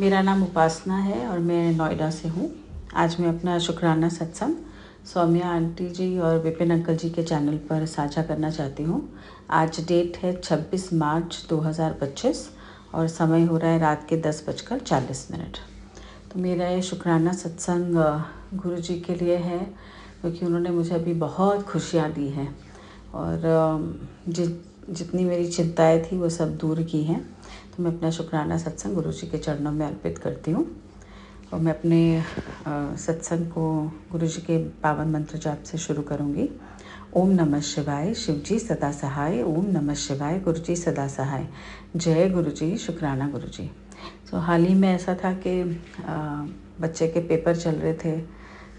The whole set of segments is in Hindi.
मेरा नाम उपासना है और मैं नोएडा से हूँ। आज मैं अपना शुक्राना सत्संग सौम्या आंटी जी और विपिन अंकल जी के चैनल पर साझा करना चाहती हूँ। आज डेट है 26 मार्च 2025 और समय हो रहा है रात के 10:40। तो मेरा ये शुक्राना सत्संग गुरु जी के लिए है, क्योंकि उन्होंने मुझे अभी बहुत खुशियाँ दी हैं और जितनी मेरी चिंताएं थी वो सब दूर की हैं। तो मैं अपना शुक्राना सत्संग गुरु जी के चरणों में अर्पित करती हूँ। और मैं अपने सत्संग को गुरु जी के पावन मंत्र जाप से शुरू करूँगी। ओम नमः शिवाय, शिव जी सदा सहाय। ओम नमः शिवाय, गुरु जी सदा सहाय। जय गुरु जी, शुक्राना गुरु जी। तो हाल ही में ऐसा था कि बच्चे के पेपर चल रहे थे,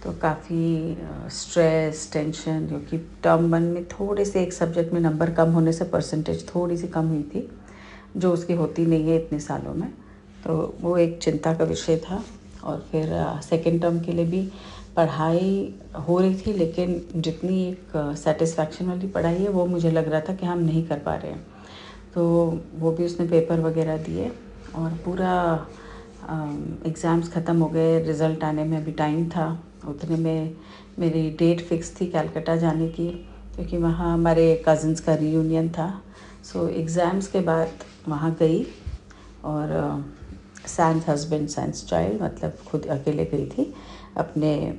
तो काफ़ी स्ट्रेस टेंशन, क्योंकि टर्म 1 में थोड़े से एक सब्जेक्ट में नंबर कम होने से परसेंटेज थोड़ी सी कम हुई थी, जो उसकी होती नहीं है इतने सालों में। तो वो एक चिंता का विषय था। और फिर सेकेंड टर्म के लिए भी पढ़ाई हो रही थी, लेकिन जितनी एक सेटिस्फैक्शन वाली पढ़ाई है वो मुझे लग रहा था कि हम नहीं कर पा रहे हैं। तो वो भी उसने पेपर वगैरह दिए और पूरा एग्ज़ाम्स ख़त्म हो गए। रिज़ल्ट आने में अभी टाइम था। उतने में मेरी डेट फिक्स थी कलकत्ता जाने की, क्योंकि वहाँ हमारे कज़न्स का रीयूनियन था। सो एग्ज़ाम्स के बाद वहाँ गई और सैंस हस्बैंड सैंस चाइल्ड, मतलब खुद अकेले गई थी अपने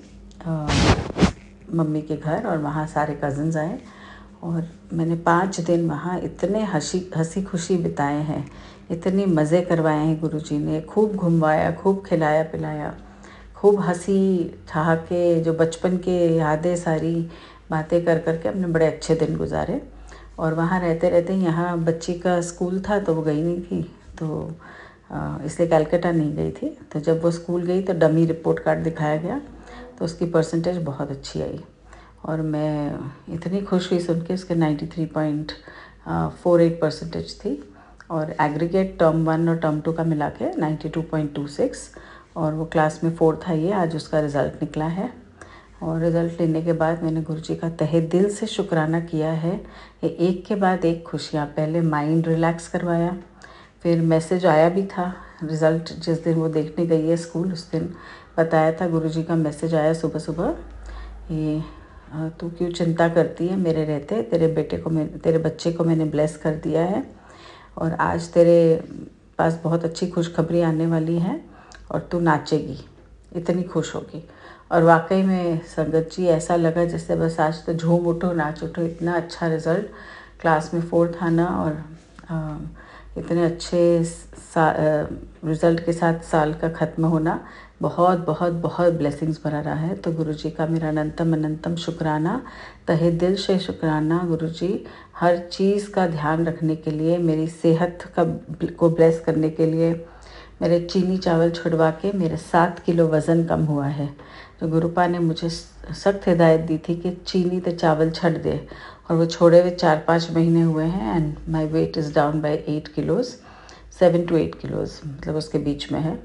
मम्मी के घर, और वहाँ सारे कज़न्स आए और मैंने 5 दिन वहाँ इतने हंसी खुशी बिताए हैं, इतने मज़े करवाए हैं। गुरुजी ने खूब घुमवाया, खूब खिलाया पिलाया, खूब हंसी ठहाके, जो बचपन के यादें सारी बातें कर के हमने बड़े अच्छे दिन गुजारे। और वहाँ रहते रहते यहाँ बच्ची का स्कूल था तो वो गई नहीं थी, तो इसलिए कलकत्ता नहीं गई थी। तो जब वो स्कूल गई तो डमी रिपोर्ट कार्ड दिखाया गया, तो उसकी परसेंटेज बहुत अच्छी आई और मैं इतनी खुश हुई सुन के। उसके 93.48 परसेंटेज थी और एग्रीगेट टर्म 1 और टर्म 2 का मिला के 92.26, और वो क्लास में 4th आई है। आज उसका रिज़ल्ट निकला है और रिज़ल्ट लेने के बाद मैंने गुरुजी का तहे दिल से शुक्राना किया है कि एक के बाद एक खुशियाँ। पहले माइंड रिलैक्स करवाया, फिर मैसेज आया भी था। रिज़ल्ट जिस दिन वो देखने गई है स्कूल, उस दिन बताया था गुरुजी का मैसेज आया सुबह सुबह, ये तू क्यों चिंता करती है मेरे रहते, तेरे बच्चे को मैंने ब्लेस कर दिया है और आज तेरे पास बहुत अच्छी खुशखबरी आने वाली है और तू नाचेगी, इतनी खुश होगी। और वाकई में संगत जी ऐसा लगा जैसे बस आज तो झूम उठो, नाच उठो। इतना अच्छा रिज़ल्ट, क्लास में 4th आना और इतने अच्छे रिज़ल्ट के साथ साल का ख़त्म होना, बहुत बहुत बहुत ब्लेसिंग्स भरा रहा है। तो गुरुजी का मेरा अनंतम अनंतम शुक्राना, तहे दिल से शुक्राना। गुरुजी हर चीज़ का ध्यान रखने के लिए, मेरी सेहत को ब्लेस करने के लिए, मेरे चीनी चावल छुड़वा के मेरे 7 किलो वज़न कम हुआ है। तो गुरुपा ने मुझे सख्त हिदायत दी थी कि चीनी तो चावल छड़ दे, और वो छोड़े हुए 4-5 महीने हुए हैं and my weight is down by 8 kilos, 7 to 8 kilos, मतलब उसके बीच में है।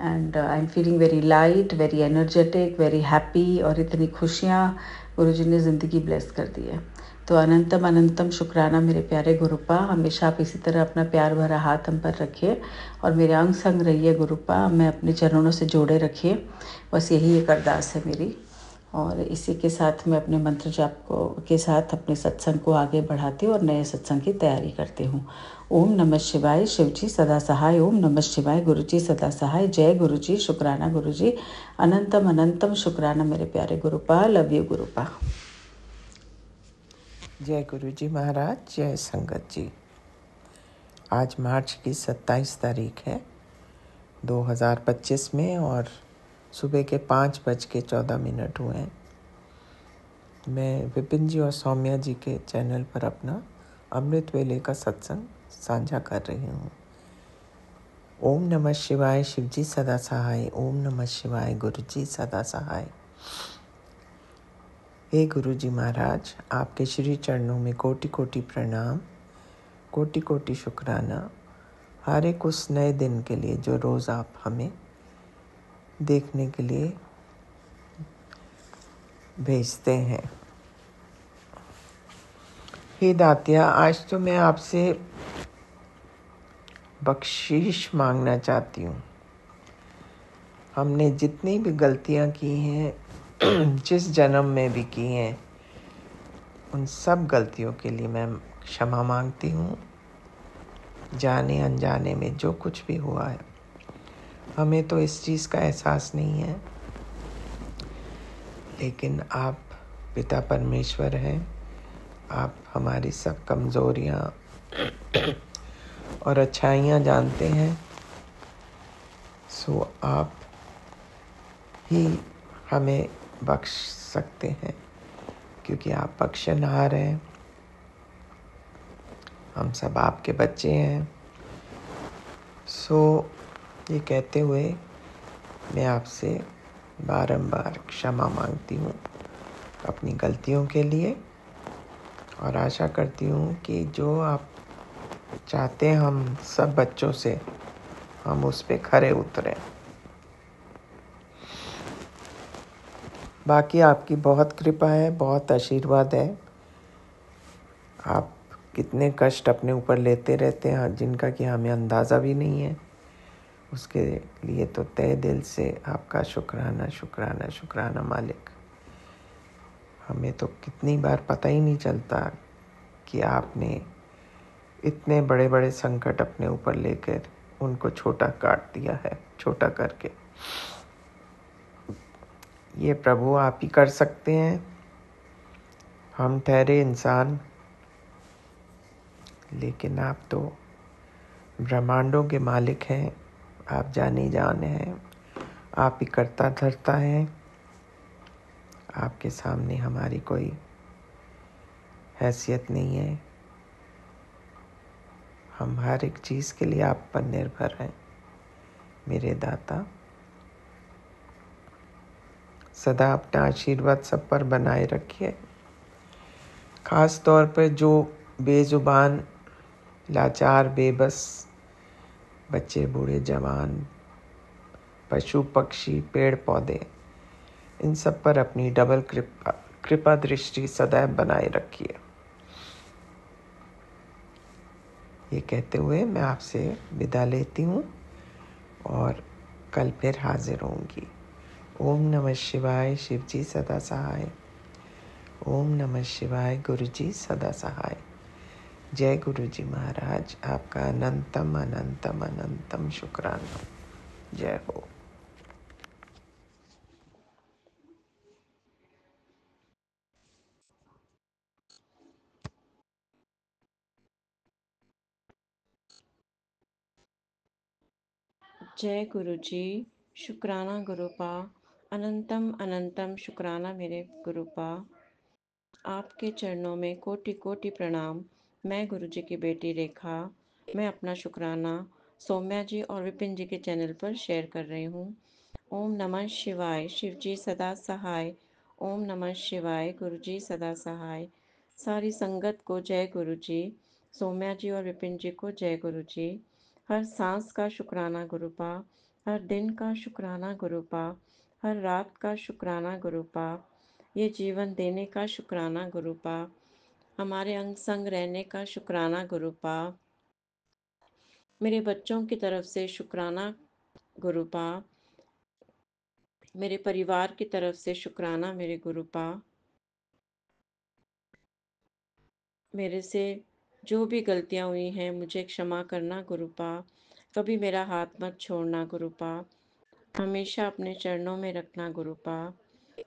And I am feeling very light, very energetic, very happy, और इतनी खुशियाँ गुरुजी ने ज़िंदगी ब्लेस कर दी है। तो अनंतम अनंतम शुक्राना मेरे प्यारे गुरुपा। हमेशा आप इसी तरह अपना प्यार भरा हाथ हम पर रखिए और मेरे अंग संग रहिए गुरुपा, मैं अपने चरणों से जोड़े रखिए। बस यही एक अरदास है मेरी। और इसी के साथ मैं अपने मंत्र जाप के साथ अपने सत्संग को आगे बढ़ाती हूँ और नए सत्संग की तैयारी करती हूँ। ओम नमः शिवाय, शिव जी सदा सहाय। ओम नमः शिवाय, गुरु जी सदा सहाय। जय गुरु जी, शुक्राना गुरु जी। अनंतम अनंतम शुक्राना मेरे प्यारे गुरुपा। Love you गुरुपा। जय गुरु जी महाराज, जय संगत जी। आज मार्च की 27 तारीख है 2025 में और सुबह के 5:14 हुए हैं। मैं विपिन जी और सौम्या जी के चैनल पर अपना अमृत वेले का सत्संग साझा कर रही हूँ। ओम नमः शिवाय, शिव जी सदा सहाय। ओम नमः शिवाय, गुरु जी सदा सहाय। हे गुरु जी महाराज, आपके श्री चरणों में कोटि कोटि प्रणाम, कोटि कोटि शुक्राना। हर एक उस नए दिन के लिए जो रोज़ आप हमें देखने के लिए भेजते हैं। हे दातिया, आज तो मैं आपसे बख्शीश मांगना चाहती हूँ। हमने जितनी भी गलतियाँ की हैं जिस जन्म में भी की हैं, उन सब गलतियों के लिए मैं क्षमा मांगती हूँ। जाने अनजाने में जो कुछ भी हुआ है, हमें तो इस चीज़ का एहसास नहीं है, लेकिन आप पिता परमेश्वर हैं। आप हमारी सब कमज़ोरियाँ और अच्छाइयाँ जानते हैं। सो आप ही हमें बख्श सकते हैं, क्योंकि आप बख्शनहार हैं। हम सब आपके बच्चे हैं। सो ये कहते हुए मैं आपसे बारंबार क्षमा मांगती हूँ अपनी गलतियों के लिए, और आशा करती हूँ कि जो आप चाहते हैं हम सब बच्चों से, हम उस पे खरे उतरें। बाकी आपकी बहुत कृपा है, बहुत आशीर्वाद है। आप कितने कष्ट अपने ऊपर लेते रहते हैं जिनका कि हमें अंदाज़ा भी नहीं है। उसके लिए तो तहे दिल से आपका शुक्राना शुक्राना शुक्राना मालिक। हमें तो कितनी बार पता ही नहीं चलता कि आपने इतने बड़े बड़े संकट अपने ऊपर लेकर उनको छोटा काट दिया है, छोटा करके। ये प्रभु आप ही कर सकते हैं। हम ठहरे इंसान, लेकिन आप तो ब्रह्मांडों के मालिक हैं। आप जाने जान हैं, आप ही करता धरता है। आपके सामने हमारी कोई हैसियत नहीं है। हम हर एक चीज़ के लिए आप पर निर्भर हैं मेरे दाता। सदा अपना आशीर्वाद सब पर बनाए रखिए। ख़ास तौर पर जो बेजुबान, लाचार, बेबस बच्चे, बूढ़े, जवान, पशु पक्षी, पेड़ पौधे, इन सब पर अपनी डबल कृपा दृष्टि सदैव बनाए रखिए। ये कहते हुए मैं आपसे विदा लेती हूँ और कल फिर हाजिर होंगी। ओम नमः शिवाय, शिव जी सदा सहाय। ओम नमः शिवाय, गुरु जी सदा सहाय। जय गुरु जी महाराज, आपका अनंतम अनंतम अनंतम शुक्राना। जय हो। जय गुरु जी, शुक्राना गुरुपा, अनंतम अनंतम शुक्राना मेरे गुरुपा। आपके चरणों में कोटि कोटि प्रणाम। मैं गुरु जी की बेटी रेखा, मैं अपना शुक्राना सौम्या जी और विपिन जी के चैनल पर शेयर कर रही हूँ। ओम नमः शिवाय, शिव जी सदा सहाय। ओम नमः शिवाय, गुरु जी सदा सहाय। सारी संगत को जय गुरु जी, सौम्या जी और विपिन जी को जय गुरु जी। हर सांस का शुक्राना गुरुपा, हर दिन का शुक्राना गुरुपा, हर रात का शुक्राना गुरुपा, ये जीवन देने का शुक्राना गुरुपा, हमारे अंग संग रहने का शुक्राना गुरुपा, मेरे बच्चों की तरफ से शुक्राना गुरुपा, मेरे परिवार की तरफ से शुक्राना मेरे गुरुपा। मेरे से जो भी गलतियाँ हुई हैं मुझे क्षमा करना गुरुपा। कभी मेरा हाथ मत छोड़ना गुरुपा। हमेशा अपने चरणों में रखना गुरुपा।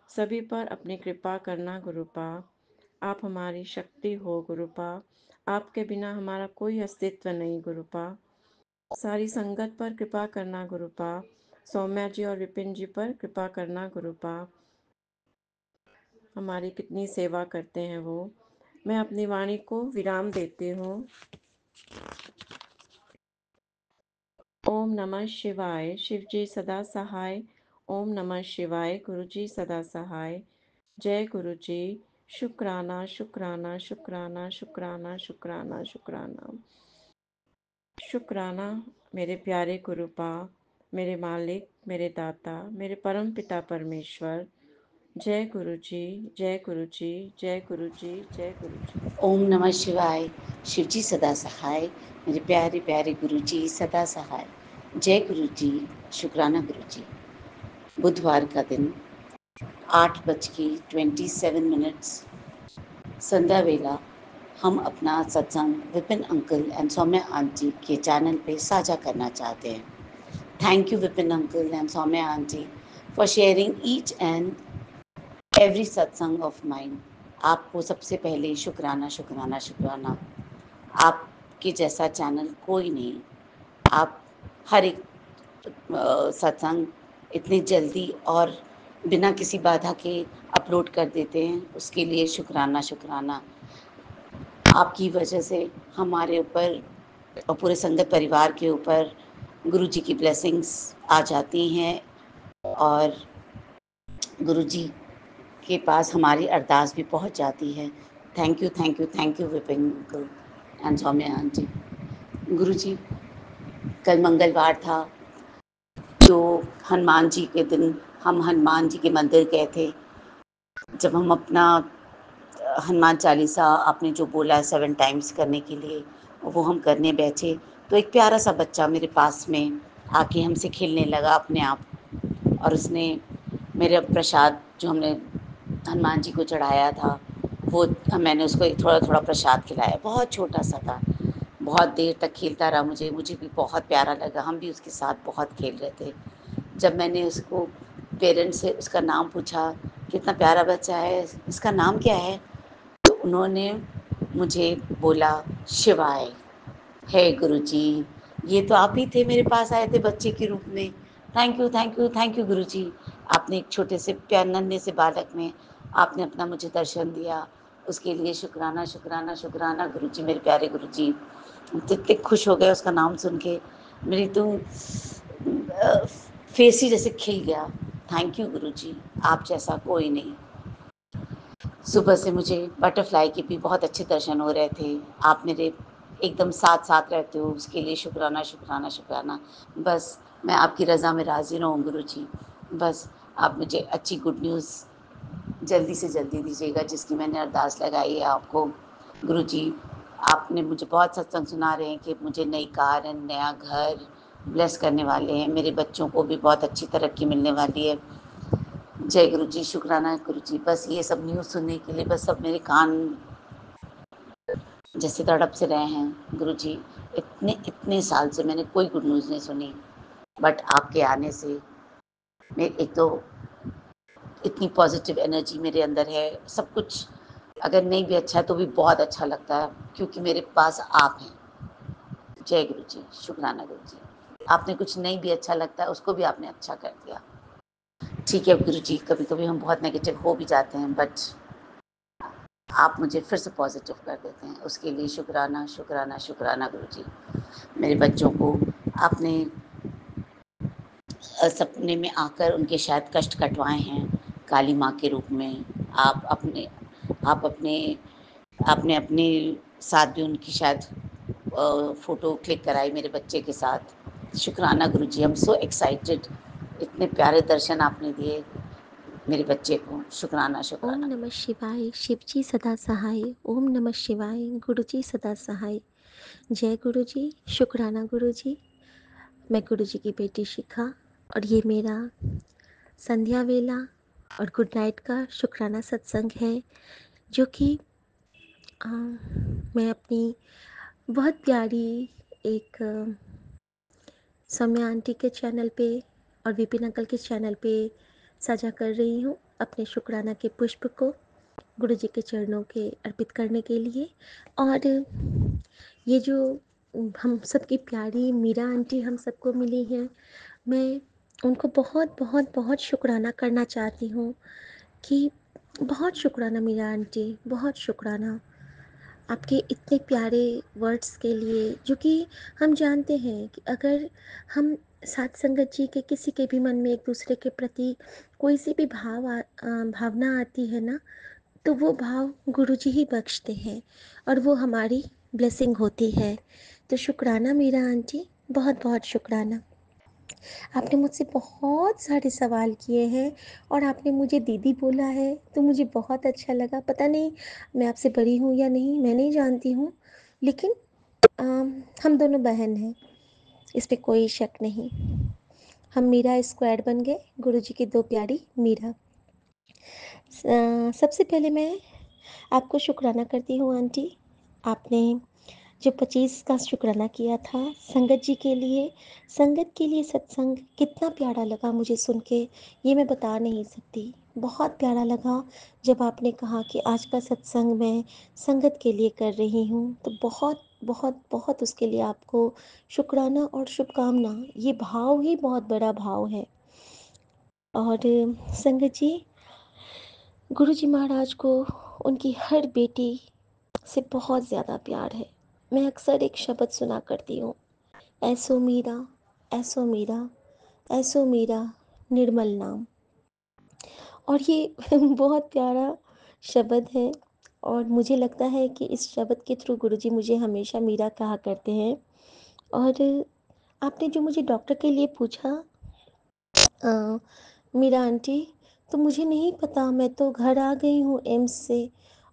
सभी पर अपनी कृपा करना गुरुपा। आप हमारी शक्ति हो गुरुपा। आपके बिना हमारा कोई अस्तित्व नहीं गुरुपा। सारी संगत पर कृपा करना गुरुपा। सौम्या जी और विपिन जी पर कृपा करना गुरुपा। हमारी कितनी सेवा करते हैं वो। मैं अपनी वाणी को विराम देती हूँ। ओम नमः शिवाय, शिव जी सदा सहाय। ओम नमः शिवाय, गुरु जी सदा सहाय। जय गुरु जी। शुक्राना शुक्राना शुक्राना शुक्राना शुक्राना शुक्राना शुक्राना मेरे प्यारे गुरुपा, मेरे मालिक, मेरे दाता, मेरे परम पिता परमेश्वर। जय गुरु जी, जय गुरु जी, जय गुरु जी, जय गुरु जी। ओम नमः शिवाय, शिव जी सदा सहाय। मेरे प्यारे प्यारे गुरु जी सदा सहाय। जय गुरु जी, शुक्राना गुरु जी। बुधवार का दिन 8:27 संध्या वेला हम अपना सत्संग Vipin uncle and Saumya aunty के चैनल पे साझा करना चाहते हैं। Thank you Vipin uncle and Saumya aunty for sharing each and every सत्संग ऑफ माइंड। आपको सबसे पहले शुक्राना शुक्राना शुक्राना। आपके जैसा चैनल कोई नहीं। आप हर एक सत्संग इतनी जल्दी और बिना किसी बाधा के अपलोड कर देते हैं, उसके लिए शुक्राना शुक्राना। आपकी वजह से हमारे ऊपर और पूरे संगत परिवार के ऊपर गुरु जी की ब्लेसिंग्स आ जाती हैं और गुरु जी के पास हमारी अरदास भी पहुंच जाती है। Thank you thank you thank you Vipin uncle and Saumya aunty. Guru ji, कल मंगलवार था, तो हनुमान जी के दिन हम हनुमान जी के मंदिर गए थे। जब हम अपना हनुमान चालीसा आपने जो बोला है 7 टाइम्स करने के लिए, वो हम करने बैठे तो एक प्यारा सा बच्चा मेरे पास में आके हमसे खेलने लगा अपने आप, और उसने मेरे प्रसाद जो हमने हनुमान जी को चढ़ाया था वो मैंने उसको एक थोड़ा थोड़ा प्रसाद खिलाया। बहुत छोटा सा था, बहुत देर तक खेलता रहा। मुझे भी बहुत प्यारा लगा, हम भी उसके साथ बहुत खेल रहे थे। जब मैंने उसको पेरेंट्स से उसका नाम पूछा, कितना प्यारा बच्चा है, इसका नाम क्या है, तो उन्होंने मुझे बोला शिवाय। हे गुरुजी, ये तो आप ही थे, मेरे पास आए थे बच्चे के रूप में। Thank you thank you thank you गुरुजी। आपने एक छोटे से प्यार नन्हे से बालक में आपने अपना मुझे दर्शन दिया, उसके लिए शुक्राना शुक्राना शुक्राना गुरुजी, मेरे प्यारे गुरुजी। इतने खुश हो गए उसका नाम सुन के, मेरी तो फेस ही जैसे खिल गया। थैंक यू गुरुजी, आप जैसा कोई नहीं। सुबह से मुझे बटरफ्लाई के भी बहुत अच्छे दर्शन हो रहे थे। आप मेरे एकदम साथ साथ रहते हो, उसके लिए शुक्राना शुक्राना शुक्राना। बस मैं आपकी रज़ा में राज़ी रहूँ गुरुजी। बस आप मुझे अच्छी गुड न्यूज़ जल्दी से जल्दी दीजिएगा, जिसकी मैंने अरदास लगाई है आपको गुरुजी। आपने मुझे बहुत सत्संग सुना रहे हैं कि मुझे नई कार एंड नया घर ब्लेस करने वाले हैं, मेरे बच्चों को भी बहुत अच्छी तरक्की मिलने वाली है। जय गुरु जी, शुक्राना गुरु जी। बस ये सब न्यूज़ सुनने के लिए बस सब मेरे कान जैसे तड़प से रहे हैं गुरु जी। इतने साल से मैंने कोई गुड न्यूज़ नहीं सुनी, बट आपके आने से मैं एक तो इतनी पॉजिटिव एनर्जी मेरे अंदर है। सब कुछ अगर नहीं भी अच्छा है तो भी बहुत अच्छा लगता है, क्योंकि मेरे पास आप हैं। जय गुरु जी, शुक्राना गुरु जी। आपने कुछ नहीं भी अच्छा लगता है, उसको भी आपने अच्छा कर दिया। ठीक है गुरु जी, कभी कभी हम बहुत नेगेटिव हो भी जाते हैं, बट आप मुझे फिर से पॉजिटिव कर देते हैं, उसके लिए शुक्राना शुक्राना शुक्राना गुरु जी। मेरे बच्चों को आपने सपने में आकर उनके शायद कष्ट कटवाए हैं काली माँ के रूप में। आप अपने आपने अपने साथ भी उनकी शायद फ़ोटो क्लिक कराई मेरे बच्चे के साथ। शुक्राना गुरु जी, आई एम सो एक्साइटेड। इतने प्यारे दर्शन आपने दिए मेरे बच्चे को। शुक्राना ओम शुक्राना। नमः शिवाय, शिवजी सदा सहाय। ओम नमः शिवाय, गुरुजी सदा सहाय। जय गुरुजी, शुक्राना गुरुजी। मैं गुरुजी की बेटी शिखा, और ये मेरा संध्या वेला और गुड नाइट का शुक्राना सत्संग है, जो कि मैं अपनी बहुत प्यारी एक सौम्या आंटी के चैनल पे और विपिन अंकल के चैनल पे साझा कर रही हूँ, अपने शुक्राना के पुष्प को गुरु जी के चरणों के अर्पित करने के लिए। और ये जो हम सबकी प्यारी मीरा आंटी हम सबको मिली हैं, मैं उनको बहुत बहुत बहुत शुक्राना करना चाहती हूँ कि बहुत शुक्राना मीरा आंटी, बहुत शुक्राना आपके इतने प्यारे वर्ड्स के लिए, जो कि हम जानते हैं कि अगर हम साथ संगत जी के किसी के भी मन में एक दूसरे के प्रति कोई सी भी भावना आती है ना, तो वो भाव गुरुजी ही बख्शते हैं और वो हमारी ब्लेसिंग होती है। तो शुक्राना मीरा आंटी, बहुत बहुत शुक्राना। आपने मुझसे बहुत सारे सवाल किए हैं और आपने मुझे दीदी बोला है, तो मुझे बहुत अच्छा लगा। पता नहीं मैं आपसे बड़ी हूँ या नहीं, मैं नहीं जानती हूँ, लेकिन हम दोनों बहन हैं, इस पे कोई शक नहीं। हम मीरा स्क्वाड बन गए, गुरुजी की 2 प्यारी मीरा। सबसे पहले मैं आपको शुक्राना करती हूँ आंटी, आपने जो 25 का शुक्राना किया था संगत जी के लिए, संगत के लिए सत्संग कितना प्यारा लगा मुझे सुन के, ये मैं बता नहीं सकती। बहुत प्यारा लगा जब आपने कहा कि आज का सत्संग मैं संगत के लिए कर रही हूँ, तो बहुत बहुत बहुत उसके लिए आपको शुक्राना और शुभकामना। ये भाव ही बहुत बड़ा भाव है। और संगत जी, गुरुजी महाराज को उनकी हर बेटी से बहुत ज़्यादा प्यार है। मैं अक्सर एक शब्द सुना करती हूँ, ऐसो मीरा, ऐसो मीरा, ऐसो मीरा, निर्मल नाम। और ये बहुत प्यारा शब्द है, और मुझे लगता है कि इस शब्द के थ्रू गुरुजी मुझे हमेशा मीरा कहा करते हैं। और आपने जो मुझे डॉक्टर के लिए पूछा मीरा आंटी, तो मुझे नहीं पता, मैं तो घर आ गई हूँ एम्स से,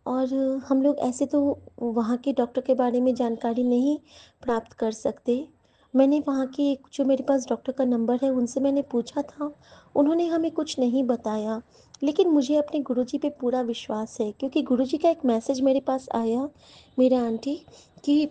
और हम लोग ऐसे तो वहाँ के डॉक्टर के बारे में जानकारी नहीं प्राप्त कर सकते। मैंने वहाँ के जो मेरे पास डॉक्टर का नंबर है उनसे मैंने पूछा था, उन्होंने हमें कुछ नहीं बताया। लेकिन मुझे अपने गुरुजी पे पूरा विश्वास है, क्योंकि गुरुजी का एक मैसेज मेरे पास आया मेरा आंटी कि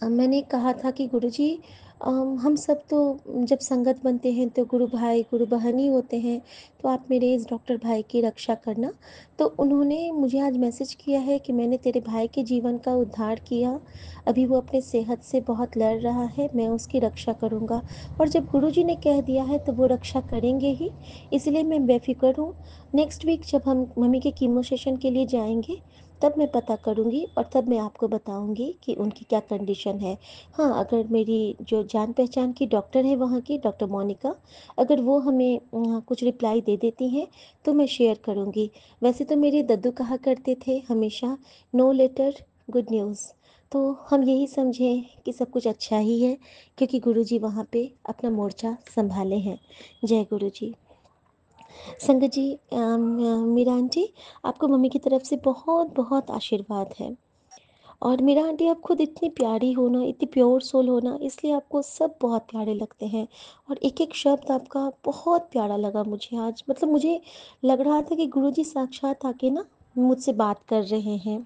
मैंने कहा था कि गुरुजी, हम सब तो जब संगत बनते हैं तो गुरु भाई गुरु बहन ही होते हैं, तो आप मेरे इस डॉक्टर भाई की रक्षा करना। तो उन्होंने मुझे आज मैसेज किया है कि मैंने तेरे भाई के जीवन का उद्धार किया, अभी वो अपने सेहत से बहुत लड़ रहा है, मैं उसकी रक्षा करूँगा। और जब गुरुजी ने कह दिया है तो वो रक्षा करेंगे ही, इसलिए मैं बेफिक्र हूँ। नेक्स्ट वीक जब हम मम्मी के कीमो सेशन के लिए जाएंगे, तब मैं पता करूँगी और तब मैं आपको बताऊँगी कि उनकी क्या कंडीशन है। हाँ, अगर मेरी जो जान पहचान की डॉक्टर है वहाँ की, डॉक्टर मोनिका, अगर वो हमें कुछ रिप्लाई दे देती हैं तो मैं शेयर करूँगी। वैसे तो मेरे दद्दू कहा करते थे हमेशा, नो लेटर गुड न्यूज़। तो हम यही समझें कि सब कुछ अच्छा ही है, क्योंकि गुरुजी वहाँ पे अपना मोर्चा संभाले हैं। जय गुरुजी। संगत जी, मीरा आंटी, आपको मम्मी की तरफ से बहुत बहुत आशीर्वाद है। और मीरा आंटी, आप खुद इतनी प्यारी हो ना, इतनी प्योर सोल हो ना, इसलिए आपको सब बहुत प्यारे लगते हैं। और एक एक शब्द आपका बहुत प्यारा लगा मुझे आज, मतलब मुझे लग रहा था कि गुरुजी साक्षात आके ना मुझसे बात कर रहे हैं।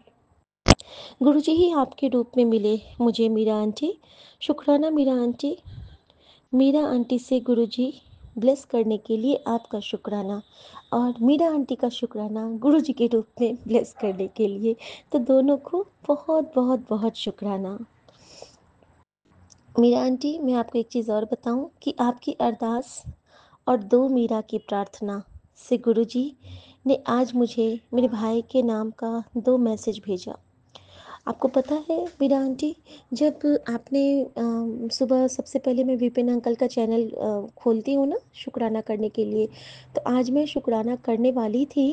गुरुजी ही आपके रूप में मिले मुझे मीरा आंटी। शुक्राना मीरा आंटी, मीरा आंटी से गुरुजी ब्लेस करने के लिए आपका शुक्राना, और मीरा आंटी का शुक्राना गुरुजी के रूप में ब्लेस करने के लिए। तो दोनों को बहुत बहुत बहुत शुक्राना। मीरा आंटी, मैं आपको एक चीज़ और बताऊं कि आपकी अरदास और 2 मीरा की प्रार्थना से गुरुजी ने आज मुझे मेरे भाई के नाम का 2 मैसेज भेजा। आपको पता है मीरा आंटी, जब आपने सुबह सबसे पहले मैं विपिन अंकल का चैनल खोलती हूँ ना शुक्राना करने के लिए, तो आज मैं शुक्राना करने वाली थी,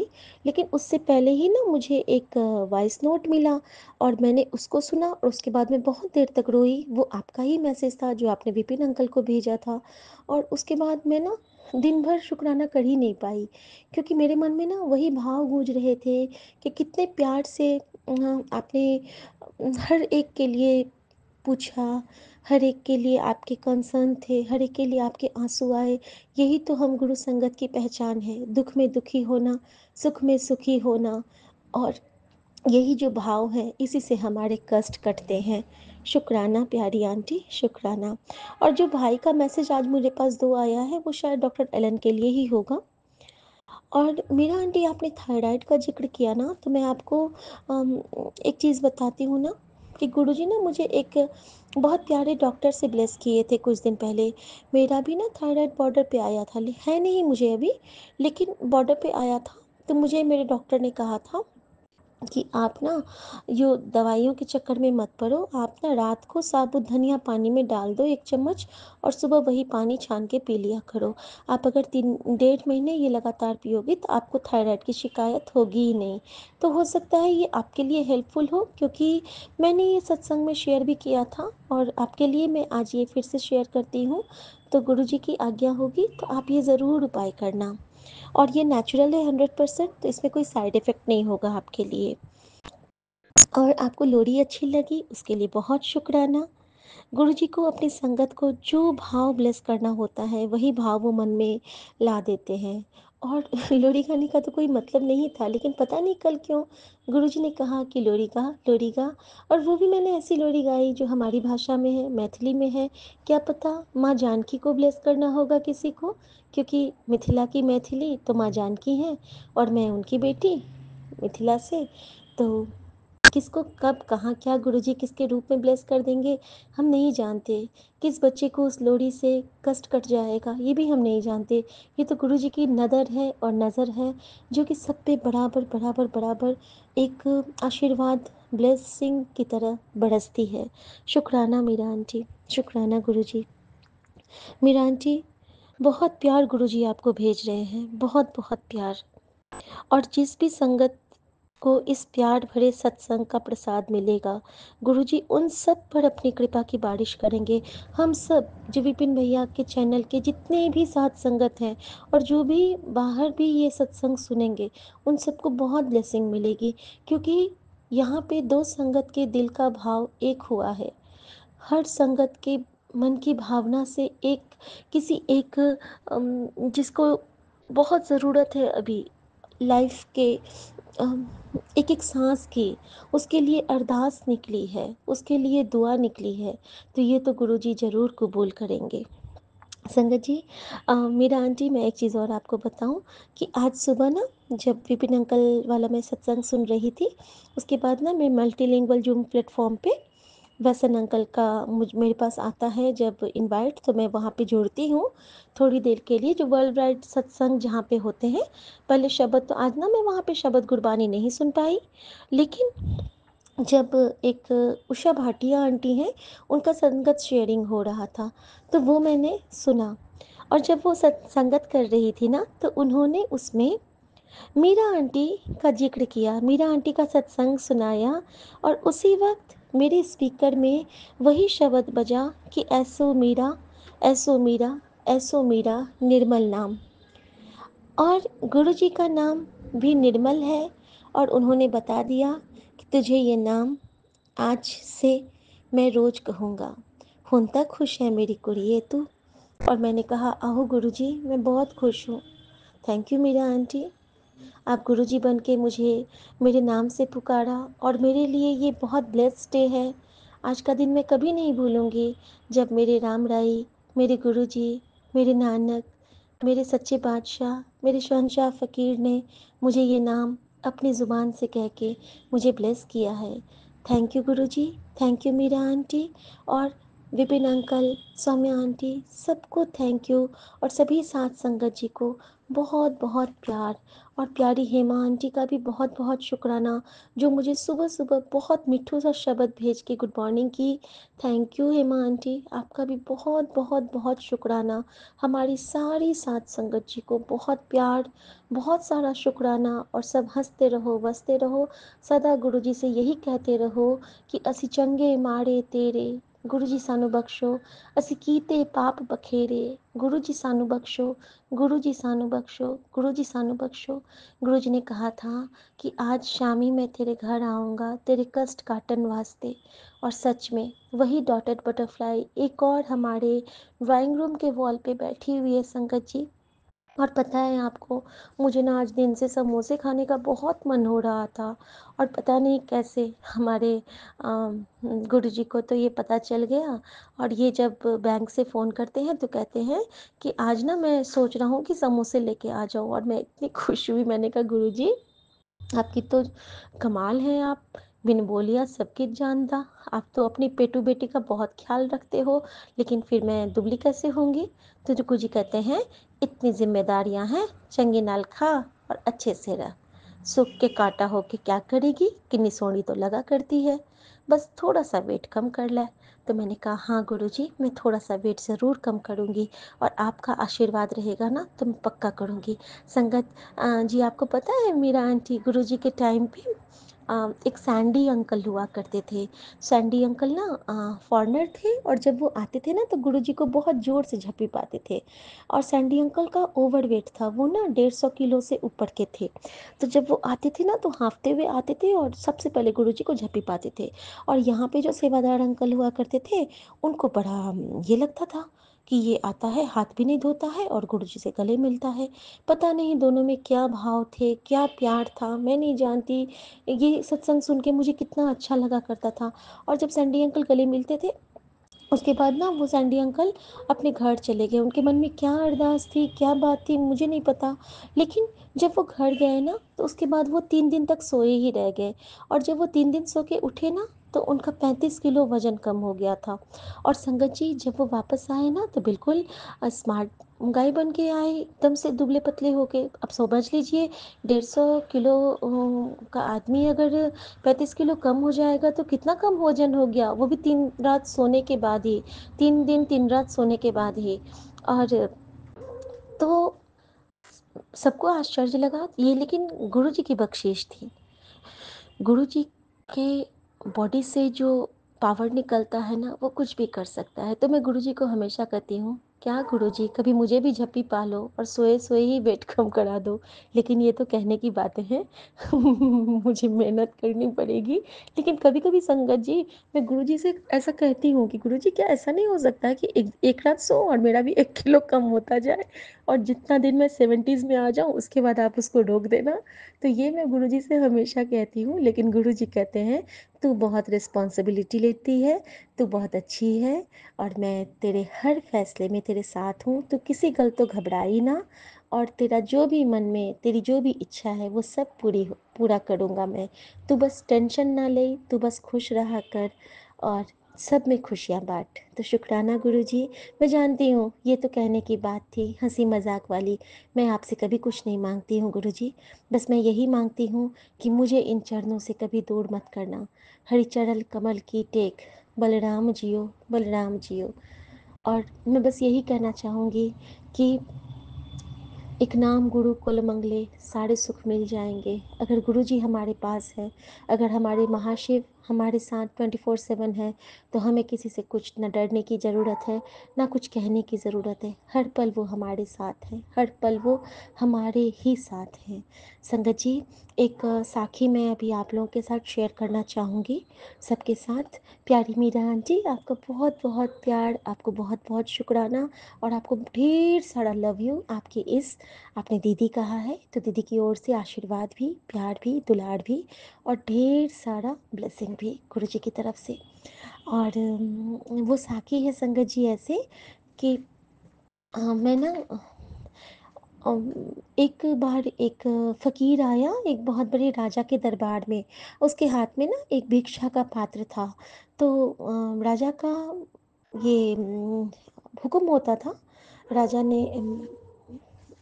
लेकिन उससे पहले ही ना मुझे एक वॉइस नोट मिला, और मैंने उसको सुना, और उसके बाद मैं बहुत देर तक रोई। वो आपका ही मैसेज था जो आपने विपिन अंकल को भेजा था, और उसके बाद मैं ना दिन भर शुक्राना कर ही नहीं पाई, क्योंकि मेरे मन में ना वही भाव गूंज रहे थे कि कितने प्यार से आपने हर एक के लिए पूछा, हर एक के लिए आपके कंसर्न थे, हर एक के लिए आपके आंसू आए। यही तो हम गुरु संगत की पहचान है, दुख में दुखी होना, सुख में सुखी होना, और यही जो भाव है इसी से हमारे कष्ट कटते हैं। शुक्राना प्यारी आंटी, शुक्राना। और जो भाई का मैसेज आज मेरे पास 2 आया है, वो शायद डॉक्टर एलन के लिए ही होगा। और मीरा आंटी, आपने थायराइड का जिक्र किया ना, तो मैं आपको एक चीज़ बताती हूँ ना, कि गुरुजी ना मुझे एक बहुत प्यारे डॉक्टर से ब्लेस किए थे कुछ दिन पहले। मेरा भी ना थायराइड बॉर्डर पे आया था, है नहीं मुझे अभी, लेकिन बॉर्डर पे आया था। तो मुझे मेरे डॉक्टर ने कहा था कि आप ना यो दवाइयों के चक्कर में मत पड़ो, आप ना रात को साबुत धनिया पानी में डाल दो 1 चम्मच, और सुबह वही पानी छान के पी लिया करो। आप अगर 3 डेढ़ महीने ये लगातार पियोगे तो आपको थायराइड की शिकायत होगी ही नहीं। तो हो सकता है ये आपके लिए हेल्पफुल हो, क्योंकि मैंने ये सत्संग में शेयर भी किया था, और आपके लिए मैं आज ये फिर से शेयर करती हूँ। तो गुरुजी की आज्ञा होगी तो आप ये ज़रूर उपाय करना, और ये नेचुरल है 100%, तो इसमें कोई साइड इफ़ेक्ट नहीं होगा आपके लिए। और आपको लोरी अच्छी लगी उसके लिए बहुत शुक्राना। गुरुजी को अपनी संगत को जो भाव ब्लेस करना होता है वही भाव वो मन में ला देते हैं। और लोरी गाने का तो कोई मतलब नहीं था, लेकिन पता नहीं कल क्यों गुरुजी ने कहा कि लोरी गा, लोरी गा। और वो भी मैंने ऐसी लोरी गाई जो हमारी भाषा में है, मैथिली में है। क्या पता माँ जानकी को ब्लेस करना होगा किसी को, क्योंकि मिथिला की मैथिली तो माँ जानकी हैं और मैं उनकी बेटी मिथिला से। तो किसको कब कहाँ क्या गुरुजी किसके रूप में ब्लेस कर देंगे हम नहीं जानते। किस बच्चे को उस लोरी से कष्ट कट जाएगा ये भी हम नहीं जानते। ये तो गुरुजी की नदर है और नज़र है, जो कि सब पे बराबर बराबर बराबर एक आशीर्वाद ब्लेसिंग की तरह बरसती है। शुक्राना मीरा आंटी, शुक्राना गुरुजी। मीरा आंटी, बहुत प्यार गुरुजी आपको भेज रहे हैं, बहुत बहुत प्यार। और जिस भी संगत को इस प्यार भरे सत्संग का प्रसाद मिलेगा, गुरुजी उन सब पर अपनी कृपा की बारिश करेंगे। हम सब जो विपिन भैया के चैनल के जितने भी साथ संगत हैं और जो भी बाहर भी ये सत्संग सुनेंगे, उन सबको बहुत ब्लेसिंग मिलेगी, क्योंकि यहाँ पे दो संगत के दिल का भाव एक हुआ है। हर संगत के मन की भावना से एक किसी एक जिसको बहुत ज़रूरत है अभी लाइफ के एक एक सांस की, उसके लिए अरदास निकली है, उसके लिए दुआ निकली है। तो ये तो गुरुजी ज़रूर कबूल करेंगे। संगत जी, मेरा आंटी, मैं एक चीज़ और आपको बताऊं कि आज सुबह ना जब विपिन अंकल वाला मैं सत्संग सुन रही थी, उसके बाद ना मैं मल्टीलिंगुअल जूम प्लेटफॉर्म पे वसन अंकल का मेरे पास आता है जब इनवाइट, तो मैं वहाँ पे जुड़ती हूँ थोड़ी देर के लिए, जो वर्ल्ड वाइड सत्संग जहाँ पे होते हैं। पहले शब्द तो आज ना मैं वहाँ पे शब्द गुरबानी नहीं सुन पाई, लेकिन जब एक उषा भाटिया आंटी हैं, उनका संगत शेयरिंग हो रहा था तो वो मैंने सुना। और जब वो संगत कर रही थी ना, तो उन्होंने उसमें मीरा आंटी का जिक्र किया, मीरा आंटी का सत्संग सुनाया। और उसी वक्त मेरे स्पीकर में वही शब्द बजा कि ऐसो मीरा, ऐसो मीरा, ऐसो मीरा निर्मल नाम। और गुरुजी का नाम भी निर्मल है। और उन्होंने बता दिया कि तुझे ये नाम आज से मैं रोज कहूँगा, हुन तक खुश है मेरी कुड़िए तू। और मैंने कहा आहो गुरुजी, मैं बहुत खुश हूँ। थैंक यू मीरा आंटी, आप गुरुजी बन के मुझे मेरे नाम से पुकारा, और मेरे लिए ये बहुत ब्लेस्ड डे है। आज का दिन मैं कभी नहीं भूलूंगी, जब मेरे राम राई, मेरे गुरुजी, मेरे नानक, मेरे सच्चे बादशाह, मेरे शहंशाह फ़कीर ने मुझे ये नाम अपनी ज़ुबान से कह के मुझे ब्लेस किया है। Thank you Guruji, thank you Meera aunty, और विपिन अंकल, सौम्या आंटी, सबको थैंक यू। और सभी साथ संगत जी को बहुत बहुत प्यार। और प्यारी हेमा आंटी का भी बहुत बहुत शुक्राना, जो मुझे सुबह सुबह बहुत मिठू सा शब्द भेज के गुड मॉर्निंग की। थैंक यू हेमा आंटी, आपका भी बहुत बहुत बहुत शुक्राना। हमारी सारी साथ संगत जी को बहुत प्यार, बहुत सारा शुक्राना। और सब हंसते रहो, बसते रहो, सदा गुरु जी से यही कहते रहो कि असी चंगे माड़े तेरे, गुरु जी सानू बख्शो, असी कीते पाप बखेरे, गुरु जी सानू बख्शो, गुरु जी सानू बख्शो, गुरु जी सानू बख्शो। गुरु जी ने कहा था कि आज शामी मैं तेरे घर आऊँगा तेरे कष्ट काटन वास्ते। और सच में वही डॉटेड बटरफ्लाई एक और हमारे ड्राइंग रूम के वॉल पे बैठी हुई है संगत जी। और पता है आपको, मुझे ना आज दिन से समोसे खाने का बहुत मन हो रहा था। और पता नहीं कैसे हमारे गुरुजी को तो ये पता चल गया, और ये जब बैंक से फ़ोन करते हैं तो कहते हैं कि आज ना मैं सोच रहा हूँ कि समोसे लेके आ जाऊँ। और मैं इतनी खुश हुई, मैंने कहा गुरुजी आपकी तो कमाल है, आप बिन बोलिया सब कुछ जानता। आप तो अपनी पेटू बेटी का बहुत ख्याल रखते हो, लेकिन फिर मैं दुबली कैसे होंगी। तो जो कुछ कहते हैं इतनी जिम्मेदारियां हैं, चंगी नाल खा और अच्छे से रह, सूख के कांटा होके क्या करेगी, किन्नी सोनी तो लगा करती है, बस थोड़ा सा वेट कम कर ले। तो मैंने कहा हाँ गुरुजी, मैं थोड़ा सा वेट ज़रूर कम करूँगी, और आपका आशीर्वाद रहेगा ना तो मैं पक्का करूँगी। संगत जी, आपको पता है मेरा आंटी गुरुजी के टाइम पे एक सैंडी अंकल हुआ करते थे। सैंडी अंकल ना फॉरेनर थे, और जब वो आते थे ना तो गुरुजी को बहुत ज़ोर से झप्पी पाते थे। और सैंडी अंकल का ओवरवेट था, वो ना 150 किलो से ऊपर के थे। तो जब वो आते थे ना तो हाँफते हुए आते थे और सबसे पहले गुरुजी को झप्पी पाते थे। और यहाँ पे जो सेवादार अंकल हुआ करते थे, उनको बड़ा ये लगता था कि ये आता है, हाथ भी नहीं धोता है और गुरुजी से गले मिलता है। पता नहीं दोनों में क्या भाव थे, क्या प्यार था, मैं नहीं जानती। ये सत्संग सुन के मुझे कितना अच्छा लगा करता था। और जब सैंडी अंकल गले मिलते थे, उसके बाद ना वो सैंडी अंकल अपने घर चले गए। उनके मन में क्या अरदास थी, क्या बात थी, मुझे नहीं पता। लेकिन जब वो घर गए ना तो उसके बाद वो 3 दिन तक सोए ही रह गए। और जब वो 3 दिन सो के उठे ना तो उनका 35 किलो वजन कम हो गया था। और संगत जी, जब वो वापस आए ना तो बिल्कुल स्मार्ट गाय बन के आए, एकदम से दुबले पतले हो गए। अब समझ लीजिए, 150 किलो का आदमी अगर 35 किलो कम हो जाएगा तो कितना कम वजन हो गया, वो भी 3 रात सोने के बाद ही, 3 दिन 3 रात सोने के बाद ही। और तो सबको आश्चर्य लगा ये, लेकिन गुरु जी की बख्शीश थी। गुरु जी के बॉडी से जो पावर निकलता है ना, वो कुछ भी कर सकता है। तो मैं गुरु जी को हमेशा कहती हूँ, क्या गुरु जी कभी मुझे भी झप्पी पालो और सोए सोए ही वेट कम करा दो। लेकिन ये तो कहने की बातें हैं। मुझे मेहनत करनी पड़ेगी। लेकिन कभी कभी संगत जी, मैं गुरु जी से ऐसा कहती हूँ कि गुरु जी क्या ऐसा नहीं हो सकता है कि एक रात सो और मेरा भी 1 किलो कम होता जाए, और जितना दिन मैं 70s में आ जाऊँ उसके बाद आप उसको रोक देना। तो ये मैं गुरुजी से हमेशा कहती हूँ। लेकिन गुरुजी कहते हैं, तू बहुत रिस्पॉन्सिबिलिटी लेती है, तू बहुत अच्छी है, और मैं तेरे हर फैसले में तेरे साथ हूँ। तू किसी गल तो घबराई ना, और तेरा जो भी मन में तेरी जो भी इच्छा है वो सब पूरा करूँगा मैं। तू बस टेंशन ना ले, तू बस खुश रहा कर, और सब में खुशियाँ बांट। तो शुक्राना गुरुजी। मैं जानती हूँ ये तो कहने की बात थी, हंसी मजाक वाली। मैं आपसे कभी कुछ नहीं मांगती हूँ गुरुजी। बस मैं यही मांगती हूँ कि मुझे इन चरणों से कभी दूर मत करना। हरिचरण कमल की टेक, बलराम जियो, बलराम जियो। और मैं बस यही कहना चाहूँगी कि एक नाम गुरु कुल मंगले, सारे सुख मिल जाएंगे। अगर गुरु जी हमारे पास है, अगर हमारे महाशिव हमारे साथ 24/7 है, तो हमें किसी से कुछ न डरने की ज़रूरत है, ना कुछ कहने की ज़रूरत है। हर पल वो हमारे साथ हैं, हर पल वो हमारे ही साथ हैं। संगत जी, एक साखी मैं अभी आप लोगों के साथ शेयर करना चाहूँगी सबके साथ। प्यारी मीरा आंटी, आपका बहुत बहुत प्यार, आपको बहुत बहुत शुक्राना, और आपको ढेर सारा लव यू। आपकी इस आपने दीदी कहा है तो दीदी की ओर से आशीर्वाद भी, प्यार भी, दुलार भी, और ढेर सारा ब्लेसिंग भी गुरु जी की तरफ से। और वो साकी है संगत जी ऐसे कि मैं ना एक बार एक फ़कीर आया एक बहुत बड़े राजा के दरबार में। उसके हाथ में ना एक भिक्षा का पात्र था। तो राजा का ये हुक्म होता था। राजा ने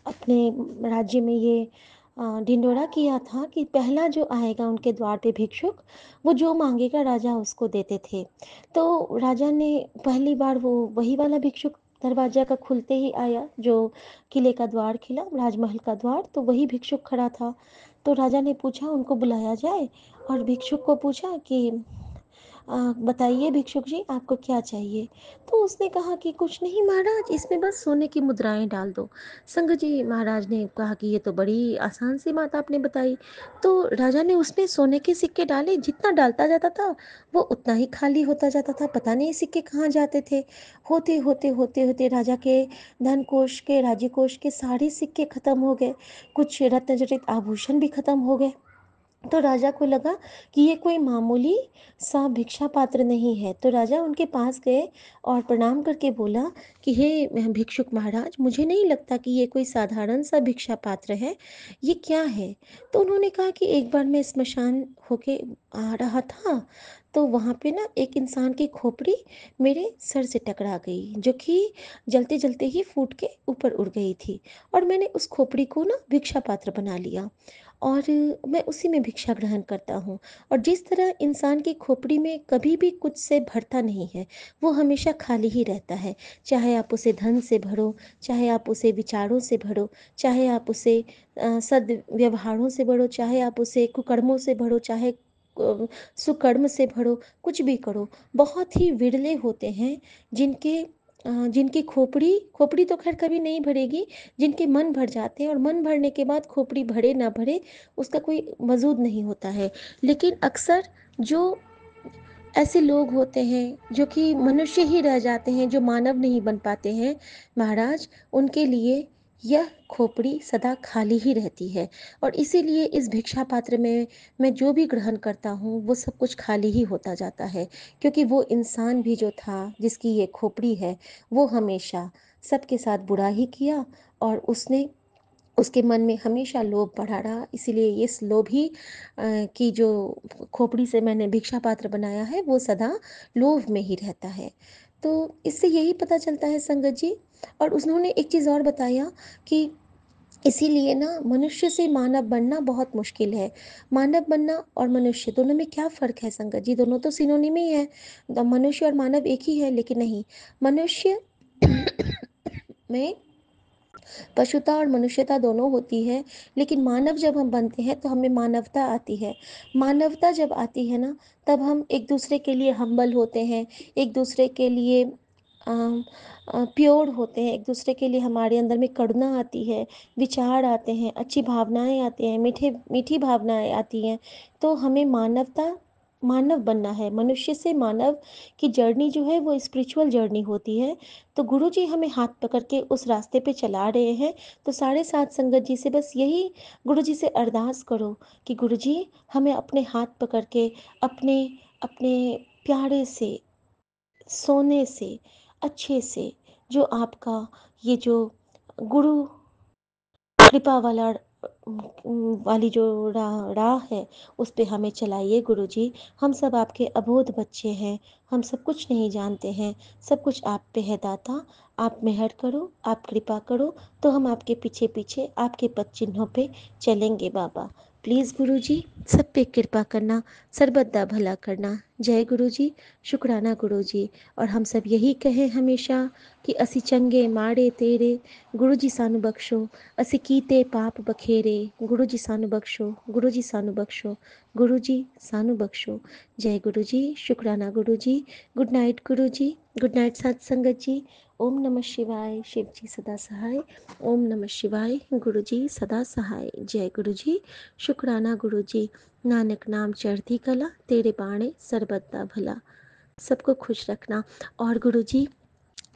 अपने राज्य में ये ढिंढोरा किया था कि पहला जो आएगा उनके द्वार पे भिक्षुक, वो जो मांगेगा राजा उसको देते थे। तो राजा ने पहली बार वो वही वाला भिक्षुक दरवाजा का खुलते ही आया, जो किले का द्वार खिला, राजमहल का द्वार, तो वही भिक्षुक खड़ा था। तो राजा ने पूछा उनको बुलाया जाए, और भिक्षुक को पूछा कि बताइए भिक्षुक जी आपको क्या चाहिए। तो उसने कहा कि कुछ नहीं महाराज, इसमें बस सोने की मुद्राएं डाल दो। संग जी महाराज ने कहा कि ये तो बड़ी आसान सी बात आपने बताई। तो राजा ने उसमें सोने के सिक्के डाले, जितना डालता जाता था वो उतना ही खाली होता जाता था। पता नहीं सिक्के कहाँ जाते थे। होते होते होते होते राजा के धन कोष के, राज्य कोष के सारे सिक्के खत्म हो गए। कुछ रत्न जड़ित आभूषण भी खत्म हो गए। तो राजा को लगा कि ये कोई मामूली सा भिक्षा पात्र नहीं है। तो राजा उनके पास गए और प्रणाम करके बोला कि हे भिक्षुक महाराज, मुझे नहीं लगता कि ये कोई साधारण सा भिक्षा पात्र है, ये क्या है। तो उन्होंने कहा कि एक बार मैं स्मशान होके आ रहा था, तो वहाँ पे ना एक इंसान की खोपड़ी मेरे सर से टकरा गई, जो कि जलते जलते ही फूट के ऊपर उड़ गई थी। और मैंने उस खोपड़ी को ना भिक्षा पात्र बना लिया, और मैं उसी में भिक्षा ग्रहण करता हूँ। और जिस तरह इंसान की खोपड़ी में कभी भी कुछ से भरता नहीं है, वो हमेशा खाली ही रहता है। चाहे आप उसे धन से भरो, चाहे आप उसे विचारों से भरो, चाहे आप उसे सद व्यवहारों से भरो, चाहे आप उसे कुकर्मों से भरो, चाहे सुकर्म से भरो, कुछ भी करो। बहुत ही विरले होते हैं जिनकी खोपड़ी तो खैर कभी नहीं भरेगी, जिनके मन भर जाते हैं, और मन भरने के बाद खोपड़ी भरे ना भरे उसका कोई वजूद नहीं होता है। लेकिन अक्सर जो ऐसे लोग होते हैं जो कि मनुष्य ही रह जाते हैं, जो मानव नहीं बन पाते हैं महाराज, उनके लिए यह खोपड़ी सदा खाली ही रहती है। और इसीलिए इस भिक्षा पात्र में मैं जो भी ग्रहण करता हूँ वो सब कुछ खाली ही होता जाता है, क्योंकि वो इंसान भी जो था जिसकी ये खोपड़ी है, वो हमेशा सबके साथ बुरा ही किया, और उसके मन में हमेशा लोभ बढ़ा रहा। इसीलिए इस लोभी की जो खोपड़ी से मैंने भिक्षा पात्र बनाया है वो सदा लोभ में ही रहता है। तो इससे यही पता चलता है संगत जी। और उन्होंने एक चीज़ और बताया कि इसीलिए ना मनुष्य से मानव बनना बहुत मुश्किल है। मानव बनना और मनुष्य दोनों में क्या फ़र्क है संगत जी? दोनों तो सिनोनिम ही है। मनुष्य और मानव एक ही है, लेकिन नहीं, मनुष्य में पशुता और मनुष्यता दोनों होती है, लेकिन मानव जब हम बनते हैं तो हमें मानवता आती है। मानवता जब आती है ना, तब हम एक दूसरे के लिए हम्बल होते हैं, एक दूसरे के लिए प्योर होते हैं, एक दूसरे के लिए हमारे अंदर में करुणा आती है, विचार आते हैं, अच्छी भावनाएं आती हैं, मीठी भावनाएं आती हैं। तो हमें मानव बनना है। मनुष्य से मानव की जर्नी जो है वो स्पिरिचुअल जर्नी होती है। तो गुरुजी हमें हाथ पकड़ के उस रास्ते पे चला रहे हैं। तो साढ़े सात संगत जी से बस यही गुरुजी से अरदास करो कि गुरुजी हमें अपने हाथ पकड़ के अपने अपने प्यारे से, सोने से, अच्छे से, जो आपका ये जो गुरु कृपा वाली जो राह है उस पे हमें चलाइए गुरुजी। हम सब आपके अबोध बच्चे हैं, हम सब कुछ नहीं जानते हैं, सब कुछ आप पे है दाता। आप मेहर करो, आप कृपा करो, तो हम आपके पीछे पीछे आपके पद चिन्हों पे चलेंगे बाबा। प्लीज़ गुरुजी सब पे कृपा करना, सर्वदा भला करना। जय गुरुजी, शुक्राना गुरुजी। और हम सब यही कहें हमेशा कि असी चंगे माड़े तेरे, गुरुजी सानू बख्शो, असी कीते पाप बखेरे, गुरुजी सानू बख्शो, गुरुजी सानू बख्शो, गुरुजी सानू बख्शो। जय गुरुजी, शुक्राना गुरुजी। गुड नाइट गुरुजी, गुड नाइट साथ संगत जी। ओम नमः शिवाय, शिव जी सदा सहाय। ओम नमः शिवाय, गुरुजी सदा सहाय। जय गुरुजी, शुक्राना गुरुजी। नानक नाम चढ़ती कला, तेरे बाणे सर्वदा भला। सबको खुश रखना। और गुरुजी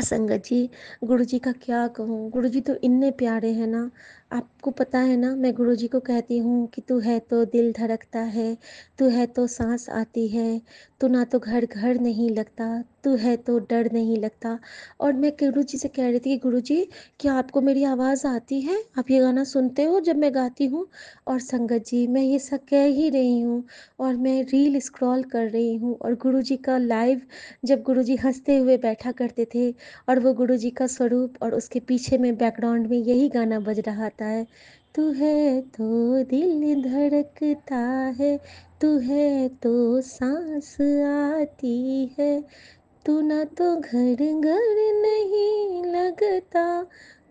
संगत जी, गुरुजी का क्या कहूँ, गुरुजी तो इतने प्यारे हैं ना। आपको पता है ना, मैं गुरुजी को कहती हूँ कि तू है तो दिल धड़कता है, तू है तो सांस आती है, तू ना तो घर घर नहीं लगता, तू है तो डर नहीं लगता। और मैं गुरुजी से कह रही थी कि गुरुजी क्या आपको मेरी आवाज़ आती है? आप ये गाना सुनते हो जब मैं गाती हूँ? और संगत जी मैं ये सब कह ही रही हूँ, और मैं रील स्क्रॉल कर रही हूँ, और गुरुजी का लाइव जब गुरुजी हंसते हुए बैठा करते थे, और वो गुरुजी का स्वरूप, और उसके पीछे में बैकग्राउंड में यही गाना बज रहा था, तू है तो दिल धड़कता है, तू है तो सांस आती है, तू ना तो घर घर नहीं लगता,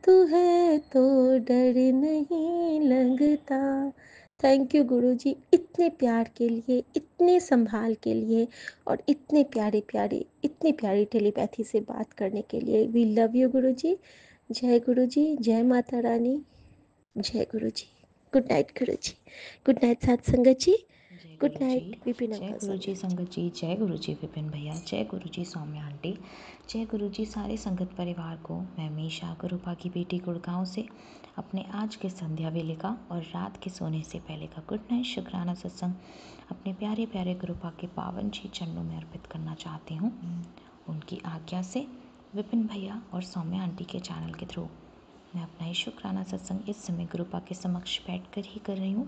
तू है तो डर नहीं लगता। थैंक यू गुरुजी, इतने प्यार के लिए, इतने संभाल के लिए, और इतने इतनी प्यारी टेलीपैथी से बात करने के लिए। वी लव यू गुरुजी। जय गुरुजी, जय माता रानी, जय गुरुजी। गुड नाइट गुरुजी, गुड नाइट साथ संगत जी, जय गुड गुरु जी, नाइट विपिन जय अंकल गुरु जी संगत जी। संगत जी, जय गुरु जी विपिन भैया, जय गुरु जी सौम्य आंटी, जय गुरु जी सारे संगत परिवार को। मैं मीशा गुरुपा की बेटी गुड़गांव से अपने आज के संध्या वेले का और रात के सोने से पहले का गुड नाइट शुक्राना सत्संग अपने प्यारे प्यारे गुरुपा के पावन जी चरणों में अर्पित करना चाहती हूँ। उनकी आज्ञा से विपिन भैया और सौम्य आंटी के चैनल के थ्रू मैं अपना ये शुक्राना सत्संग इस समय गुरुपा के समक्ष बैठकर ही कर रही हूँ।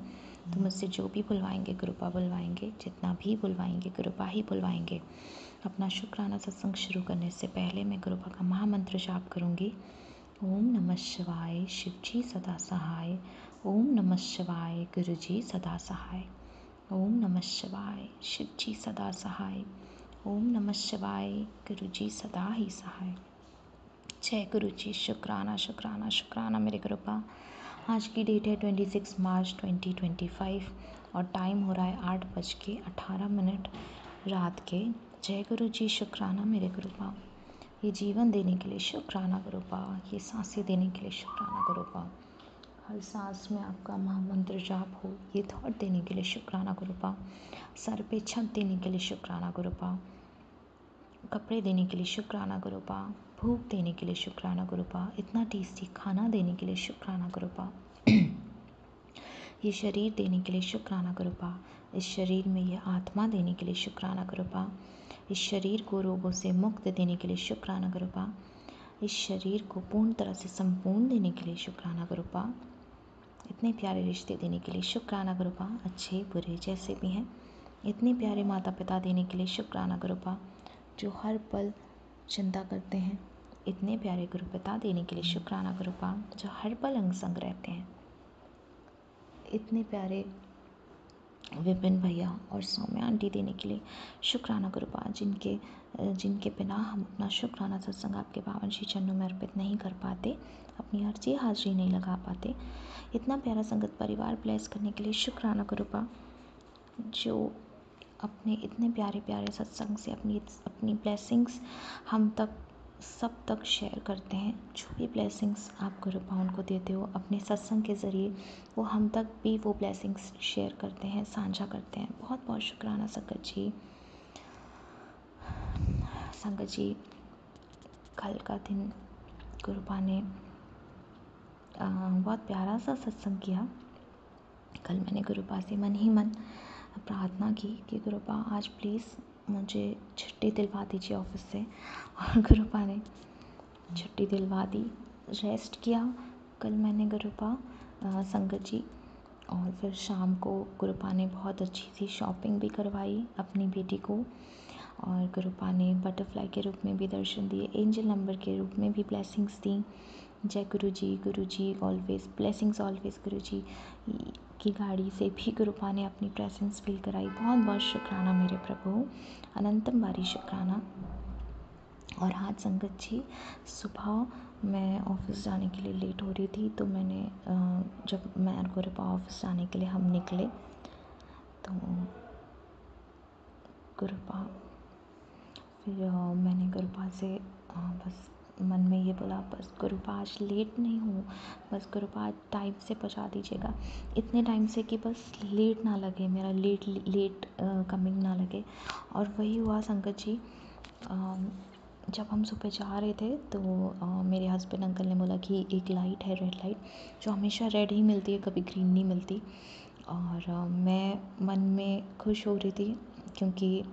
तो मुझसे जो भी बुलवाएंगे गुरुपा बुलवाएंगे, जितना भी बुलवाएंगे गुरुपा ही बुलवाएंगे। अपना शुक्राना सत्संग शुरू करने से पहले मैं गुरुपा का महामंत्र जाप करूँगी। ओम नमः शिवाय, शिव जी सदा सहाय। ओम नमः शिवाय, गुरु जी सदा सहाय। ओम नमः शिवाय, शिव जी सदा सहाय। ओम नमः शिवाय, गुरु जी सदा ही सहाय। जय गुरु जी, शुक्राना शुक्राना शुक्राना मेरे गुरुपा। आज की डेट है 26 मार्च 2025 और टाइम हो रहा है 8:18 रात के। जय गुरु जी, शुक्राना मेरे गुरुपा, ये जीवन देने के लिए शुक्राना गुरुपा, ये सांसें देने के लिए शुक्राना गुरुपा, हर सांस में आपका महामंत्र जाप हो, ये थॉट देने के लिए शुक्राना गुरुपा, सर पे छत देने के लिए शुक्राना गुरुपा, कपड़े देने के लिए शुक्राना गुरुपा, भूख देने के लिए शुक्राना गुरुपा, इतना टेस्टी खाना देने के लिए शुक्राना गुरुपा, ये शरीर देने के लिए शुक्राना गुरुपा, इस शरीर में ये आत्मा देने के लिए शुक्राना गुरुपा, इस शरीर को रोगों से मुक्त देने के लिए शुक्राना गुरुपा, इस शरीर को पूर्ण तरह से संपूर्ण देने के लिए शुक्राना गुरुपा, इतने प्यारे रिश्ते देने के लिए शुक्राना गुरुपा, अच्छे बुरे जैसे भी हैं, इतने प्यारे माता पिता देने के लिए शुक्राना गुरुपा, जो हर पल चिंता करते हैं, इतने प्यारे गुरु पिता देने के लिए शुक्राना गुरुपा, जो हर पल अंग संग रहते हैं, इतने प्यारे विपिन भैया और सौम्या आंटी देने के लिए शुक्राना गुरुपा, जिनके बिना हम अपना शुक्राना सत्संग आपके पावन श्री चरणों में अर्पित नहीं कर पाते, अपनी अर्जी हाजिरी नहीं लगा पाते, इतना प्यारा संगत परिवार ब्लेस करने के लिए शुक्राना गुरुपा, जो अपने इतने प्यारे प्यारे सत्संग से अपनी ब्लेसिंग्स हम तक सब तक शेयर करते हैं। जो भी ब्लेसिंग्स आप गुरुपा उनको देते हो अपने सत्संग के ज़रिए, वो हम तक भी वो ब्लेसिंग्स शेयर करते हैं, साझा करते हैं। बहुत बहुत शुक्राना संगत जी। संगत जी, कल का दिन गुरुपा ने बहुत प्यारा सा सत्संग किया। कल मैंने गुरुपा से मन ही मन प्रार्थना की कि गुरुपा आज प्लीज़ मुझे छुट्टी दिलवा दीजिए ऑफिस से, और गुरुपा ने छुट्टी दिलवा दी। रेस्ट किया कल मैंने गुरुपा संगत जी, और फिर शाम को गुरुपा ने बहुत अच्छी सी शॉपिंग भी करवाई अपनी बेटी को, और गुरुपा ने बटरफ्लाई के रूप में भी दर्शन दिए, एंजल नंबर के रूप में भी ब्लेसिंग्स दी। जय गुरु जी ऑलवेज, ब्लेसिंग्स ऑलवेज। गुरु जी की गाड़ी से भी गुरुपा ने अपनी प्रेजेंस फील कराई। बहुत बहुत शुक्राना मेरे प्रभु, अनंतम बारी शुक्राना। और आज संगत जी, सुबह मैं ऑफिस जाने के लिए लेट हो रही थी, तो मैंने जब मैं और गुरुपा ऑफिस जाने के लिए हम निकले, तो गुरुपा फिर मैंने गुरुपा से बस मन में ये बोला, बस गुरुपा आज लेट नहीं हूँ, बस गुरुपा आज टाइम से पहुँचा दीजिएगा, इतने टाइम से कि बस लेट ना लगे, मेरा लेट कमिंग ना लगे। और वही हुआ संगत जी। जब हम सुबह जा रहे थे तो मेरे हस्बैंड अंकल ने बोला कि एक लाइट है, रेड लाइट, जो हमेशा रेड ही मिलती है, कभी ग्रीन नहीं मिलती। और मैं मन में खुश हो रही थी, क्योंकि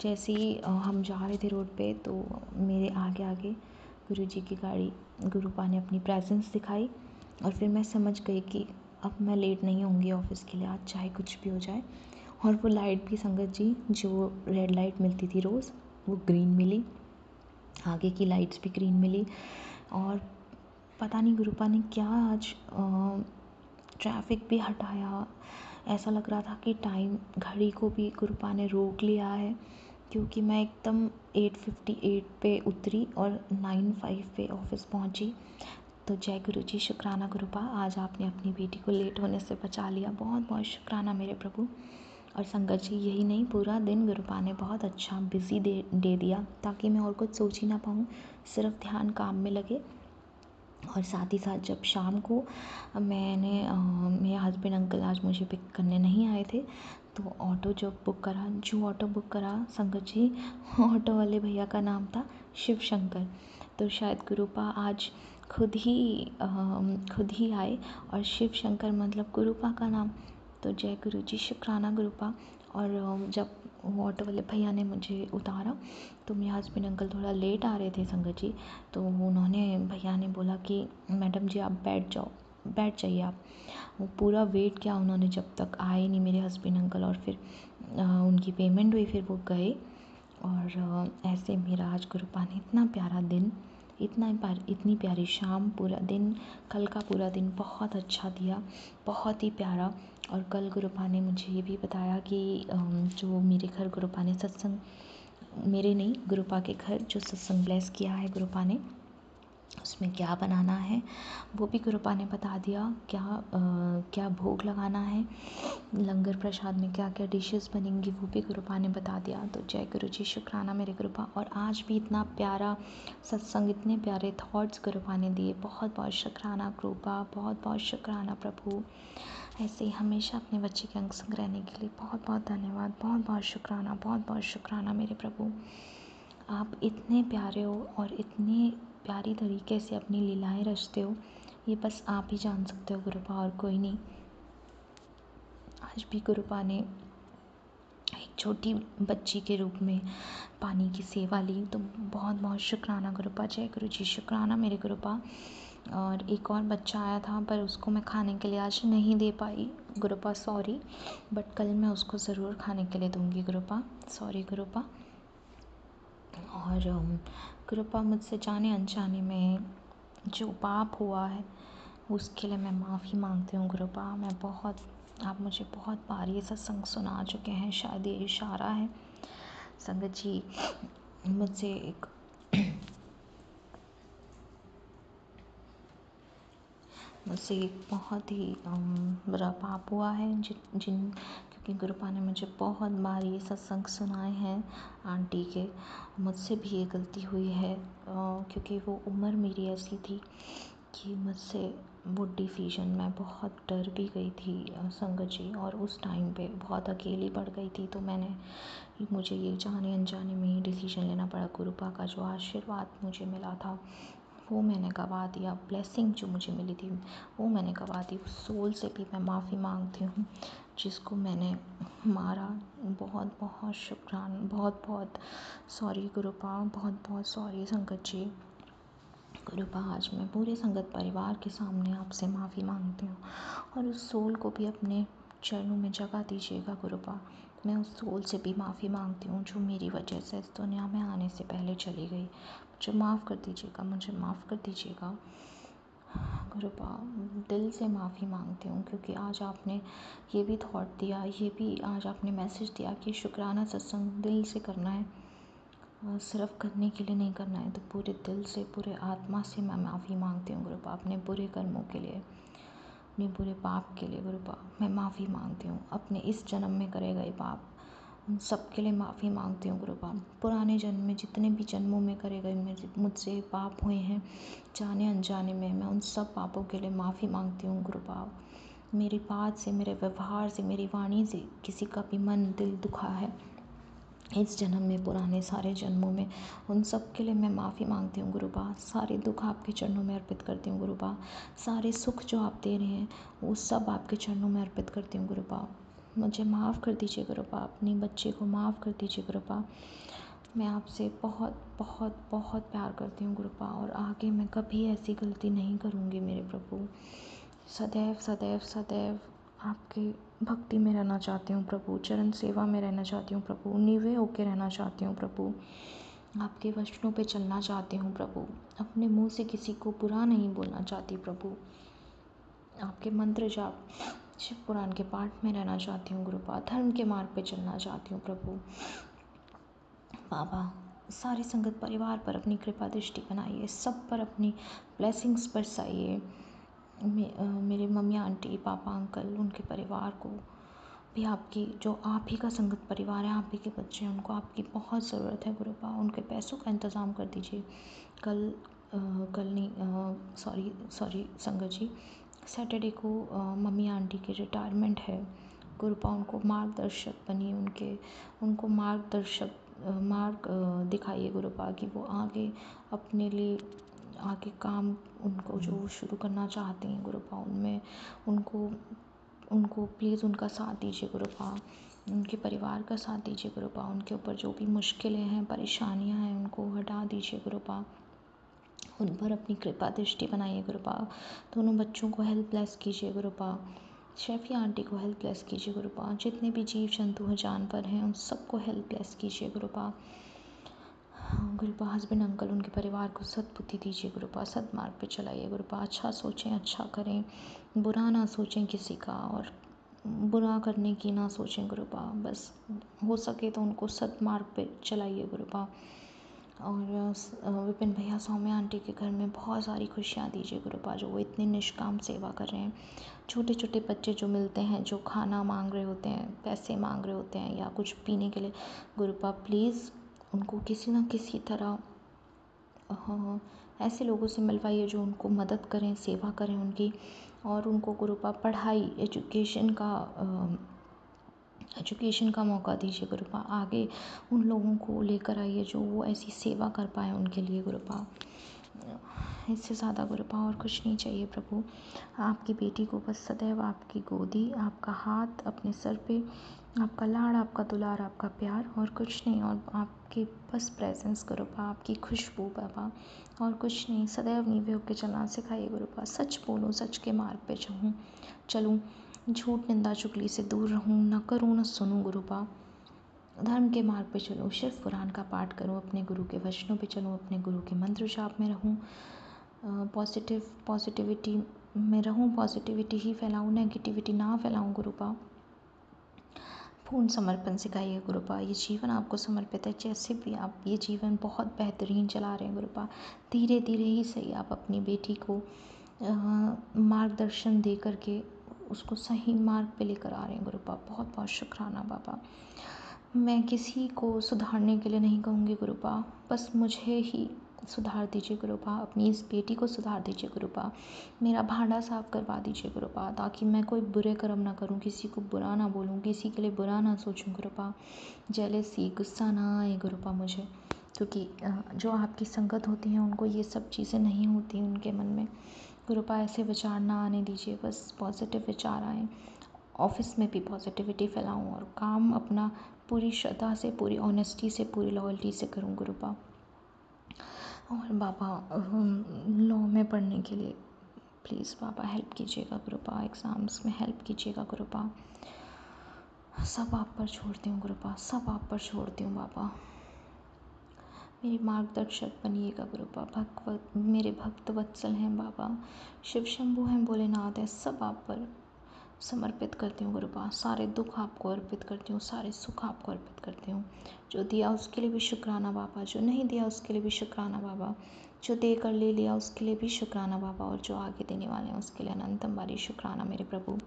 जैसे ही हम जा रहे थे रोड पे, तो मेरे आगे आगे गुरुजी की गाड़ी, गुरुपा ने अपनी प्रेजेंस दिखाई, और फिर मैं समझ गई कि अब मैं लेट नहीं होंगी ऑफिस के लिए, आज चाहे कुछ भी हो जाए। और वो लाइट भी संगत जी, जो रेड लाइट मिलती थी रोज़, वो ग्रीन मिली, आगे की लाइट्स भी ग्रीन मिली। और पता नहीं गुरुपा ने क्या आज ट्रैफिक भी हटाया, ऐसा लग रहा था कि टाइम, घड़ी को भी गुरुपा ने रोक लिया है, क्योंकि मैं एकदम 8:58 पे उतरी और 9:05 पे ऑफिस पहुंची। तो जय गुरु जी, शुक्राना गुरुपा, आज आपने अपनी बेटी को लेट होने से बचा लिया। बहुत बहुत शुक्राना मेरे प्रभु। और संगत जी, यही नहीं, पूरा दिन गुरुपा ने बहुत अच्छा बिज़ी दे दिया, ताकि मैं और कुछ सोच ही ना पाऊँ, सिर्फ ध्यान काम में लगे। और साथ ही साथ जब शाम को मेरे हस्बैंड अंकल आज मुझे पिक करने नहीं आए थे, तो ऑटो जब बुक करा, जो ऑटो बुक करा संगत जी, ऑटो वाले भैया का नाम था शिव शंकर। तो शायद गुरुपा आज खुद ही आए, और शिव शंकर मतलब गुरुपा का नाम। तो जय गुरु जी, शुक्राना गुरुपा। और जब वो ऑटो वाले भैया ने मुझे उतारा, तो मेरे हस्बैंड अंकल थोड़ा लेट आ रहे थे संगत जी, तो भैया ने बोला कि मैडम जी आप बैठ जाइए आप। वो पूरा वेट किया उन्होंने, जब तक आए नहीं मेरे हस्बैंड अंकल, और फिर उनकी पेमेंट हुई, फिर वो गए। और ऐसे मेरा आज गुरुपा ने इतना प्यारा दिन, इतनी प्यारी शाम, पूरा दिन, कल का पूरा दिन बहुत अच्छा दिया, बहुत ही प्यारा। और कल गुरुपा ने मुझे ये भी बताया कि जो मेरे घर गुरुपा ने सत्संग, मेरे नहीं, गुरुपा के घर जो सत्संग ब्लेस किया है गुरुपा ने, उसमें क्या बनाना है वो भी गुरुपा ने बता दिया। क्या भोग लगाना है, लंगर प्रसाद में क्या क्या डिशेस बनेंगी वो भी गुरुपा ने बता दिया। तो जय गुरु जी, शुक्राना मेरे गुरुपा। और आज भी इतना प्यारा सत्संग, इतने प्यारे थॉट्स गुरुपा ने दिए। बहुत बहुत शुक्राना गुरुपा, बहुत बहुत शुक्राना प्रभु। ऐसे ही हमेशा अपने बच्चे के अंग संग रहने के लिए बहुत बहुत धन्यवाद। बहुत बहुत शुक्राना, बहुत बहुत शुक्राना मेरे प्रभु। आप इतने प्यारे हो और इतने प्यारी तरीके से अपनी लीलाएं रचते हो, ये बस आप ही जान सकते हो गुरुपा, और कोई नहीं। आज भी गुरुपा ने एक छोटी बच्ची के रूप में पानी की सेवा ली, तो बहुत बहुत शुक्राना गुरुपा। जय गुरु जी, शुक्राना मेरे गुरुपा। और एक और बच्चा आया था पर उसको मैं खाने के लिए आज नहीं दे पाई गुरुपा, सॉरी, बट कल मैं उसको ज़रूर खाने के लिए दूंगी गुरुपा, सॉरी गुरुपा। और गुरुपा, मुझसे जाने अनजाने में जो पाप हुआ है उसके लिए मैं माफ़ी मांगती हूँ गुरुपा। आप मुझे बहुत बार ये सत्संग सुना चुके हैं, शायद ये इशारा है। संगत जी, मुझसे एक बहुत ही बुरा पाप हुआ है, क्योंकि गुरुपा ने मुझे बहुत बार ये सत्संग सुनाए हैं आंटी के। मुझसे भी ये गलती हुई है, क्योंकि वो उम्र मेरी ऐसी थी कि मुझसे वो डिसीजन, मैं बहुत डर भी गई थी संगत जी, और उस टाइम पे बहुत अकेली पड़ गई थी। तो मुझे ये जाने अनजाने में ही डिसीजन लेना पड़ा। गुरुपा का जो आशीर्वाद मुझे मिला था वो मैंने गवा दिया, ब्लेसिंग जो मुझे मिली थी वो मैंने गवा दी। उस सोल से भी मैं माफ़ी मांगती हूँ जिसको मैंने मारा। बहुत बहुत शुक्राना, बहुत बहुत सॉरी गुरुपा, बहुत बहुत सॉरी संगत जी। गुरुपा, आज मैं पूरे संगत परिवार के सामने आपसे माफ़ी मांगती हूँ, और उस सोल को भी अपने चरणों में जगह दीजिएगा गुरुपा। मैं उस सोल से भी माफ़ी मांगती हूँ जो मेरी वजह से इस दुनिया में आने से पहले चली गई। मुझे माफ़ कर दीजिएगा, मुझे माफ़ कर दीजिएगा गुरुपा, दिल से माफ़ी मांगती हूँ। क्योंकि आज आपने ये भी थॉट दिया, ये भी आज आपने मैसेज दिया कि शुक्राना सत्संग दिल से करना है, सिर्फ करने के लिए नहीं करना है। तो पूरे दिल से, पूरे आत्मा से मैं माफ़ी मांगती हूँ गुरुपा, अपने बुरे कर्मों के लिए, अपने बुरे पाप के लिए गुरुपा मैं माफ़ी मांगती हूँ। अपने इस जन्म में करे गए पाप उन सब के लिए माफ़ी मांगती हूँ गुरुपा। पुराने जन्म में, जितने भी जन्मों में करे गए मुझसे पाप हुए हैं जाने अनजाने में, मैं उन सब पापों के लिए माफ़ी मांगती हूँ गुरुपा। मेरी बात से, मेरे व्यवहार से, मेरी वाणी से किसी का भी मन दिल दुखा है इस जन्म में, पुराने सारे जन्मों में, उन सब के लिए मैं माफ़ी मांगती हूँ गुरुपा। सारे दुख आपके चरणों में अर्पित करती हूँ गुरुपा। सारे सुख जो आप दे रहे हैं वो सब आपके चरणों में अर्पित करती हूँ गुरुपा। मुझे माफ़ कर दीजिए गुरुपा, अपनी बच्चे को माफ़ कर दीजिए गुरुपा। मैं आपसे बहुत बहुत बहुत प्यार करती हूँ गुरुपा, और आगे मैं कभी ऐसी गलती नहीं करूँगी मेरे प्रभु। सदैव सदैव सदैव आपके भक्ति में रहना चाहती हूँ प्रभु, चरण सेवा में रहना चाहती हूँ प्रभु, निवे होके रहना चाहती हूँ प्रभु, आपके वचनों पे चलना चाहती हूँ प्रभु, अपने मुंह से किसी को बुरा नहीं बोलना चाहती प्रभु, आपके मंत्र जाप, शिव पुराण के पाठ में रहना चाहती हूँ गुरुपा, धर्म के मार्ग पे चलना चाहती हूँ प्रभु। बाबा, सारे संगत परिवार पर अपनी कृपा दृष्टि बनाइए, सब पर अपनी ब्लेसिंग्स बरसाइए। मेरे मम्मी आंटी, पापा, अंकल, उनके परिवार को भी आपकी, जो आप ही का संगत परिवार है, आप ही के बच्चे हैं, उनको आपकी बहुत ज़रूरत है गुरुपा। उनके पैसों का इंतज़ाम कर दीजिए। सॉरी संगत जी, सैटरडे को मम्मी आंटी के रिटायरमेंट है गुरुपा। उनको मार्गदर्शक बनिए, उनको मार्ग दिखाइए गुरुपा कि वो आगे अपने लिए आगे काम, उनको जो शुरू करना चाहते हैं गुरुपा, उनमें उनको प्लीज़ उनका साथ दीजिए गुरुपा, उनके परिवार का साथ दीजिए गुरुपा। उनके ऊपर जो भी मुश्किलें हैं, परेशानियां हैं, उनको हटा दीजिए गुरुपा। उन पर अपनी कृपा दृष्टि बनाइए गुरुपा। दोनों बच्चों को हेल्प ब्लेस कीजिए गुरुपा। शेफी आंटी को हेल्प ब्लेस कीजिए गुरुपा। जितने भी जीव जंतु हैं, जानवर हैं, उन सबको हेल्प ब्लेस कीजिए गुरुपा। गुरुपा, हस्बैंड अंकल, उनके परिवार को सद्बुद्धि दीजिए गुरुपा, सद्मार्ग पे चलाइए गुरुपा। अच्छा सोचें, अच्छा करें, बुरा ना सोचें किसी का, और बुरा करने की ना सोचें गुरुपा। बस हो सके तो उनको सद्मार्ग पे चलाइए गुरुपा। और विपिन भैया सौम्या आंटी के घर में बहुत सारी खुशियाँ दीजिए गुरुपा, जो वो इतनी निष्काम सेवा कर रहे हैं। छोटे छोटे बच्चे जो मिलते हैं, जो खाना मांग रहे होते हैं, पैसे मांग रहे होते हैं या कुछ पीने के लिए, गुरुपा प्लीज़ उनको किसी न किसी तरह ऐसे लोगों से मिलवाइए जो उनको मदद करें, सेवा करें उनकी, और उनको गुरुपा पढ़ाई एजुकेशन का मौका दीजिए गुरुपा। आगे उन लोगों को लेकर आइए जो वो ऐसी सेवा कर पाए उनके लिए गुरुपा। इससे ज़्यादा गुरुपा और कुछ नहीं चाहिए प्रभु। आपकी बेटी को बस सदैव आपकी गोदी, आपका हाथ अपने सर पे, आपका लाड़, आपका दुलार, आपका प्यार, और कुछ नहीं, और आपकी बस प्रेजेंस गुरुपा, आपकी खुशबू बाबा, और कुछ नहीं। सदैव नीवे होकर चलना सिखाइए गुरुपा। सच बोलूँ, सच के मार्ग पे चलूँ, झूठ निंदा चुगली से दूर रहूँ, न करूँ न सुनूँ गुरुपा। धर्म के मार्ग पे चलूँ, शिव पुराण का पाठ करूँ, अपने गुरु के वचनों पे चलूँ, अपने गुरु के मंत्र जाप में रहूँ, पॉजिटिविटी में रहूँ, पॉजिटिविटी ही फैलाऊँ, नेगेटिविटी ना फैलाऊँ गुरुपा। पूर्ण समर्पण सिखाइए गुरुपा। ये जीवन आपको समर्पित है। जैसे भी आप ये जीवन बहुत बेहतरीन चला रहे हैं गुरुपा, धीरे धीरे ही सही आप अपनी बेटी को मार्गदर्शन दे करके उसको सही मार्ग पे लेकर आ रहे हैं गुरुपा। बहुत बहुत शुक्राना बाबा। मैं किसी को सुधारने के लिए नहीं कहूँगी गुरुपा, बस मुझे ही सुधार दीजिए गुरुपा। अपनी इस बेटी को सुधार दीजिए गुरुपा। मेरा भांडा साफ करवा दीजिए गुरुपा, ताकि मैं कोई बुरे कर्म ना करूँ, किसी को बुरा ना बोलूँ, किसी के लिए बुरा ना सोचूं गुरुपा। जेलसी, गुस्सा ना आए गुरुपा मुझे, क्योंकि जो आपकी संगत होती हैं उनको ये सब चीज़ें नहीं होती उनके मन में गुरुपा। ऐसे विचार ना आने दीजिए, बस पॉजिटिव विचार आएँ। ऑफिस में भी पॉजिटिविटी फैलाऊँ और काम अपना पूरी श्रद्धा से, पूरी ऑनेस्टी से, पूरी लॉयल्टी से करूँ गुरुपा। और बाबा लॉ में पढ़ने के लिए प्लीज़ बाबा हेल्प कीजिएगा गुरुपा। एग्ज़ाम्स में हेल्प कीजिएगा गुरुपा। सब आप पर छोड़ती हूँ गुरुपा, सब आप पर छोड़ती हूँ बाबा। मेरे मार्गदर्शक बनिएगा गुरुपा। मेरे भक्त वत्सल हैं बाबा, शिव शंभू हैं, भोलेनाथ है, सब आप पर समर्पित करती हूँ गुरुपा। सारे दुख आपको अर्पित करती हूँ, सारे सुख आपको अर्पित करती हूँ। जो दिया उसके लिए भी शुक्राना बाबा, जो नहीं दिया उसके लिए भी शुक्राना बाबा, जो दे कर ले लिया उसके लिए भी शुक्राना बाबा, और जो आगे देने वाले हैं उसके लिए अनंतम बारी शुक्राना मेरे प्रभु।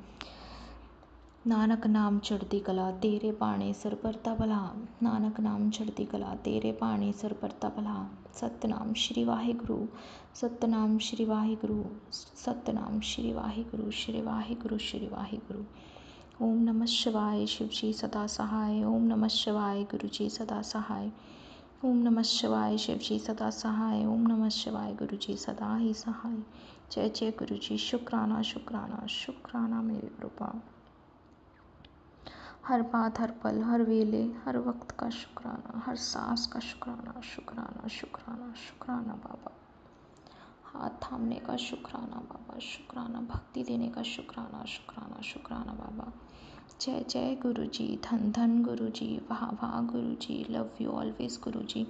नानक नाम चढ़ती कला, तेरे बाणे सिर परता भला। नानक नाम चढ़ती कला, तेरे बाणे सिर परता भला। सतनाम श्री वाहिगुरु, सतनाम श्री वाहिगुरु, सतनाम श्री वाहिगुरु, श्री वाहिगुरु, श्री वाहिगुरु। ओम नमः शिवाय, शिव जी सदा सहाय। ओम नमः शिवाय, गुरु जी सदा सहाय। ओम नमः शिवाय, शिव जी सदा सहाय। ओम नमः शिवाय, गुरु जी सदा ही सहाय। जय जय गुरु जी। शुक्राना शुक्राना शुक्राना मेरे कृपा। हर बात, हर पल, हर वेले, हर वक्त का शुक्राना, हर सांस का शुक्राना, शुक्राना शुक्राना शुक्राना बाबा। हाथ थामने का शुक्राना बाबा, शुक्राना। भक्ति देने का शुक्राना, शुक्राना शुक्राना बाबा। जय जय गुरु जी, धन धन गुरु जी, वाह वाह गुरु जी, love you always Guru ji,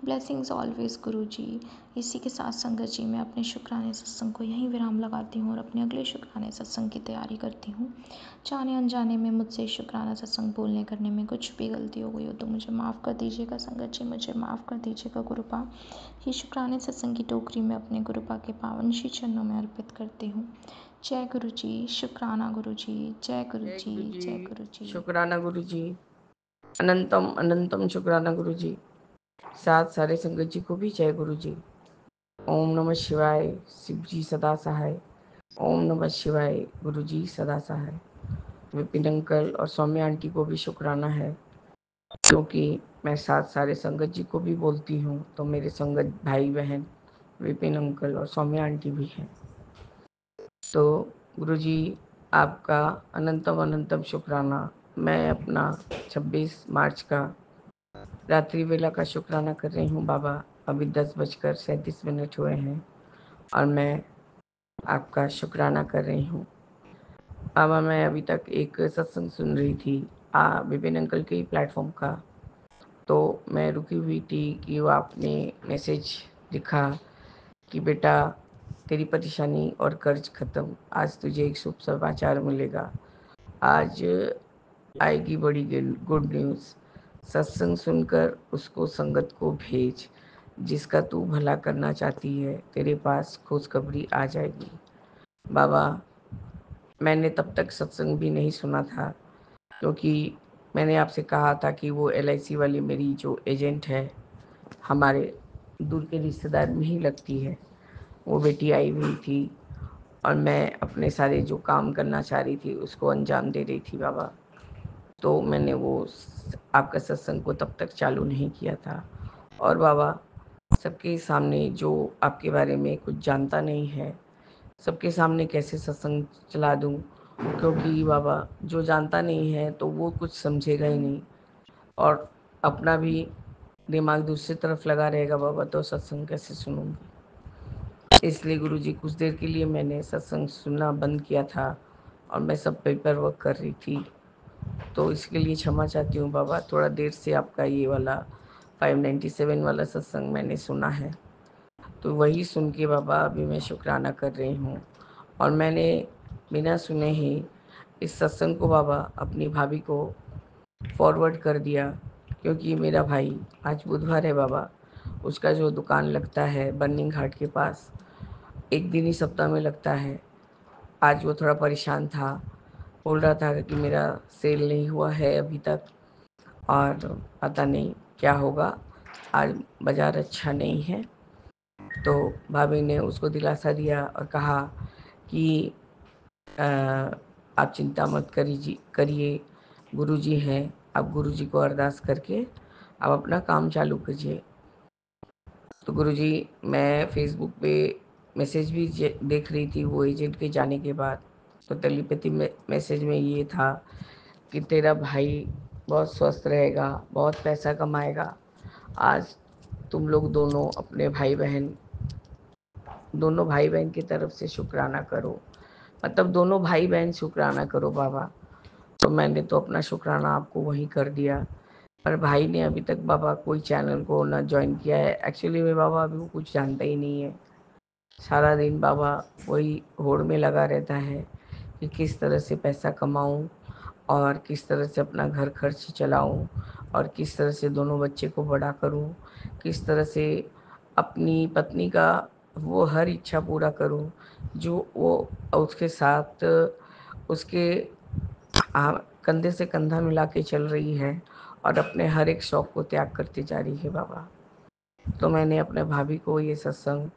blessings always गुरु जी। इसी के साथ संगत जी मैं अपने शुक्राने सत्संग को यहीं विराम लगाती हूँ और अपने अगले शुक्राने सत्संग की तैयारी करती हूँ। जाने अनजाने में मुझसे शुक्राना सत्संग बोलने करने में कुछ भी गलती हो गई हो तो मुझे माफ़ कर दीजिएगा संगत जी, मुझे माफ़ कर दीजिएगा गुरुपा। ये शुक्राने सत्संग की टोकरी में अपने गुरुपा के पावन श्री चरणों में अर्पित करती हूँ। जय गुरु जी, शुक्राना गुरु जी, जय गुरु जी, जय गुरु जी। शुक्राना गुरु जी, अनंतम अनंतम शुक्राना गुरु जी। साथ सारे संगत जी को भी जय गुरु जी। ओम नमः शिवाय, शिव जी सदा सहाय। ओम नमः शिवाय, गुरु जी सदा सहाय। विपिन अंकल और सौम्या आंटी को भी शुक्राना है, क्योंकि मैं साथ सारे संगत जी को भी बोलती हूँ तो मेरे संगत भाई बहन विपिन अंकल और सौम्या आंटी भी हैं। तो गुरु जी आपका अनंतम अनंतम शुक्राना। मैं अपना 26 मार्च का रात्रि वेला का शुक्राना कर रही हूँ बाबा। अभी 10:37 हुए हैं और मैं आपका शुक्राना कर रही हूँ बाबा। मैं अभी तक एक सत्संग सुन रही थी विपिन अंकल के प्लेटफॉर्म का, तो मैं रुकी हुई थी कि वो आपने मैसेज लिखा कि बेटा तेरी परेशानी और कर्ज खत्म, आज तुझे एक शुभ समाचार मिलेगा, आज आएगी बड़ी गुड न्यूज़। सत्संग सुनकर उसको संगत को भेज, जिसका तू भला करना चाहती है तेरे पास खुशखबरी आ जाएगी। बाबा, मैंने तब तक सत्संग भी नहीं सुना था, क्योंकि मैंने आपसे कहा था कि वो LIC वाली मेरी जो एजेंट है, हमारे दूर के रिश्तेदार में ही लगती है, वो बेटी आई हुई थी और मैं अपने सारे जो काम करना चाह रही थी उसको अंजाम दे रही थी बाबा। तो मैंने वो आपका सत्संग को तब तक चालू नहीं किया था। और बाबा, सबके सामने जो आपके बारे में कुछ जानता नहीं है, सबके सामने कैसे सत्संग चला दूं, क्योंकि बाबा जो जानता नहीं है तो वो कुछ समझेगा ही नहीं और अपना भी दिमाग दूसरी तरफ लगा रहेगा बाबा, तो सत्संग कैसे सुनूंगी। इसलिए गुरुजी कुछ देर के लिए मैंने सत्संग सुनना बंद किया था और मैं सब पेपर वर्क कर रही थी, तो इसके लिए क्षमा चाहती हूँ बाबा। थोड़ा देर से आपका ये वाला 597 वाला सत्संग मैंने सुना है, तो वही सुन के बाबा अभी मैं शुक्राना कर रही हूँ। और मैंने बिना सुने ही इस सत्संग को बाबा अपनी भाभी को फॉरवर्ड कर दिया, क्योंकि मेरा भाई, आज बुधवार है बाबा, उसका जो दुकान लगता है बर्निंग घाट के पास, एक दिन ही सप्ताह में लगता है। आज वो थोड़ा परेशान था, बोल रहा था कि मेरा सेल नहीं हुआ है अभी तक और पता नहीं क्या होगा, आज बाज़ार अच्छा नहीं है। तो भाभी ने उसको दिलासा दिया और कहा कि आप चिंता मत करिए, गुरुजी हैं, आप गुरुजी को अरदास करके आप अपना काम चालू कीजिए। तो गुरुजी, मैं फेसबुक पे मैसेज भी देख रही थी वो एजेंट के जाने के बाद, तो टेलीपैथी मैसेज में ये था कि तेरा भाई बहुत स्वस्थ रहेगा, बहुत पैसा कमाएगा। आज तुम लोग दोनों भाई बहन की तरफ से शुक्राना करो, मतलब दोनों भाई बहन शुक्राना करो बाबा। तो मैंने तो अपना शुक्राना आपको वही कर दिया, पर भाई ने अभी तक बाबा कोई चैनल को ना ज्वाइन किया है। एक्चुअली में बाबा अभी वो कुछ जानता ही नहीं है, सारा दिन बाबा वही होड़ में लगा रहता है कि किस तरह से पैसा कमाऊं और किस तरह से अपना घर खर्च चलाऊं और किस तरह से दोनों बच्चे को बड़ा करूं, किस तरह से अपनी पत्नी का वो हर इच्छा पूरा करूं जो वो उसके साथ उसके कंधे से कंधा मिला के चल रही है और अपने हर एक शौक को त्याग करती जा रही है बाबा। तो मैंने अपने भाभी को ये सत्संग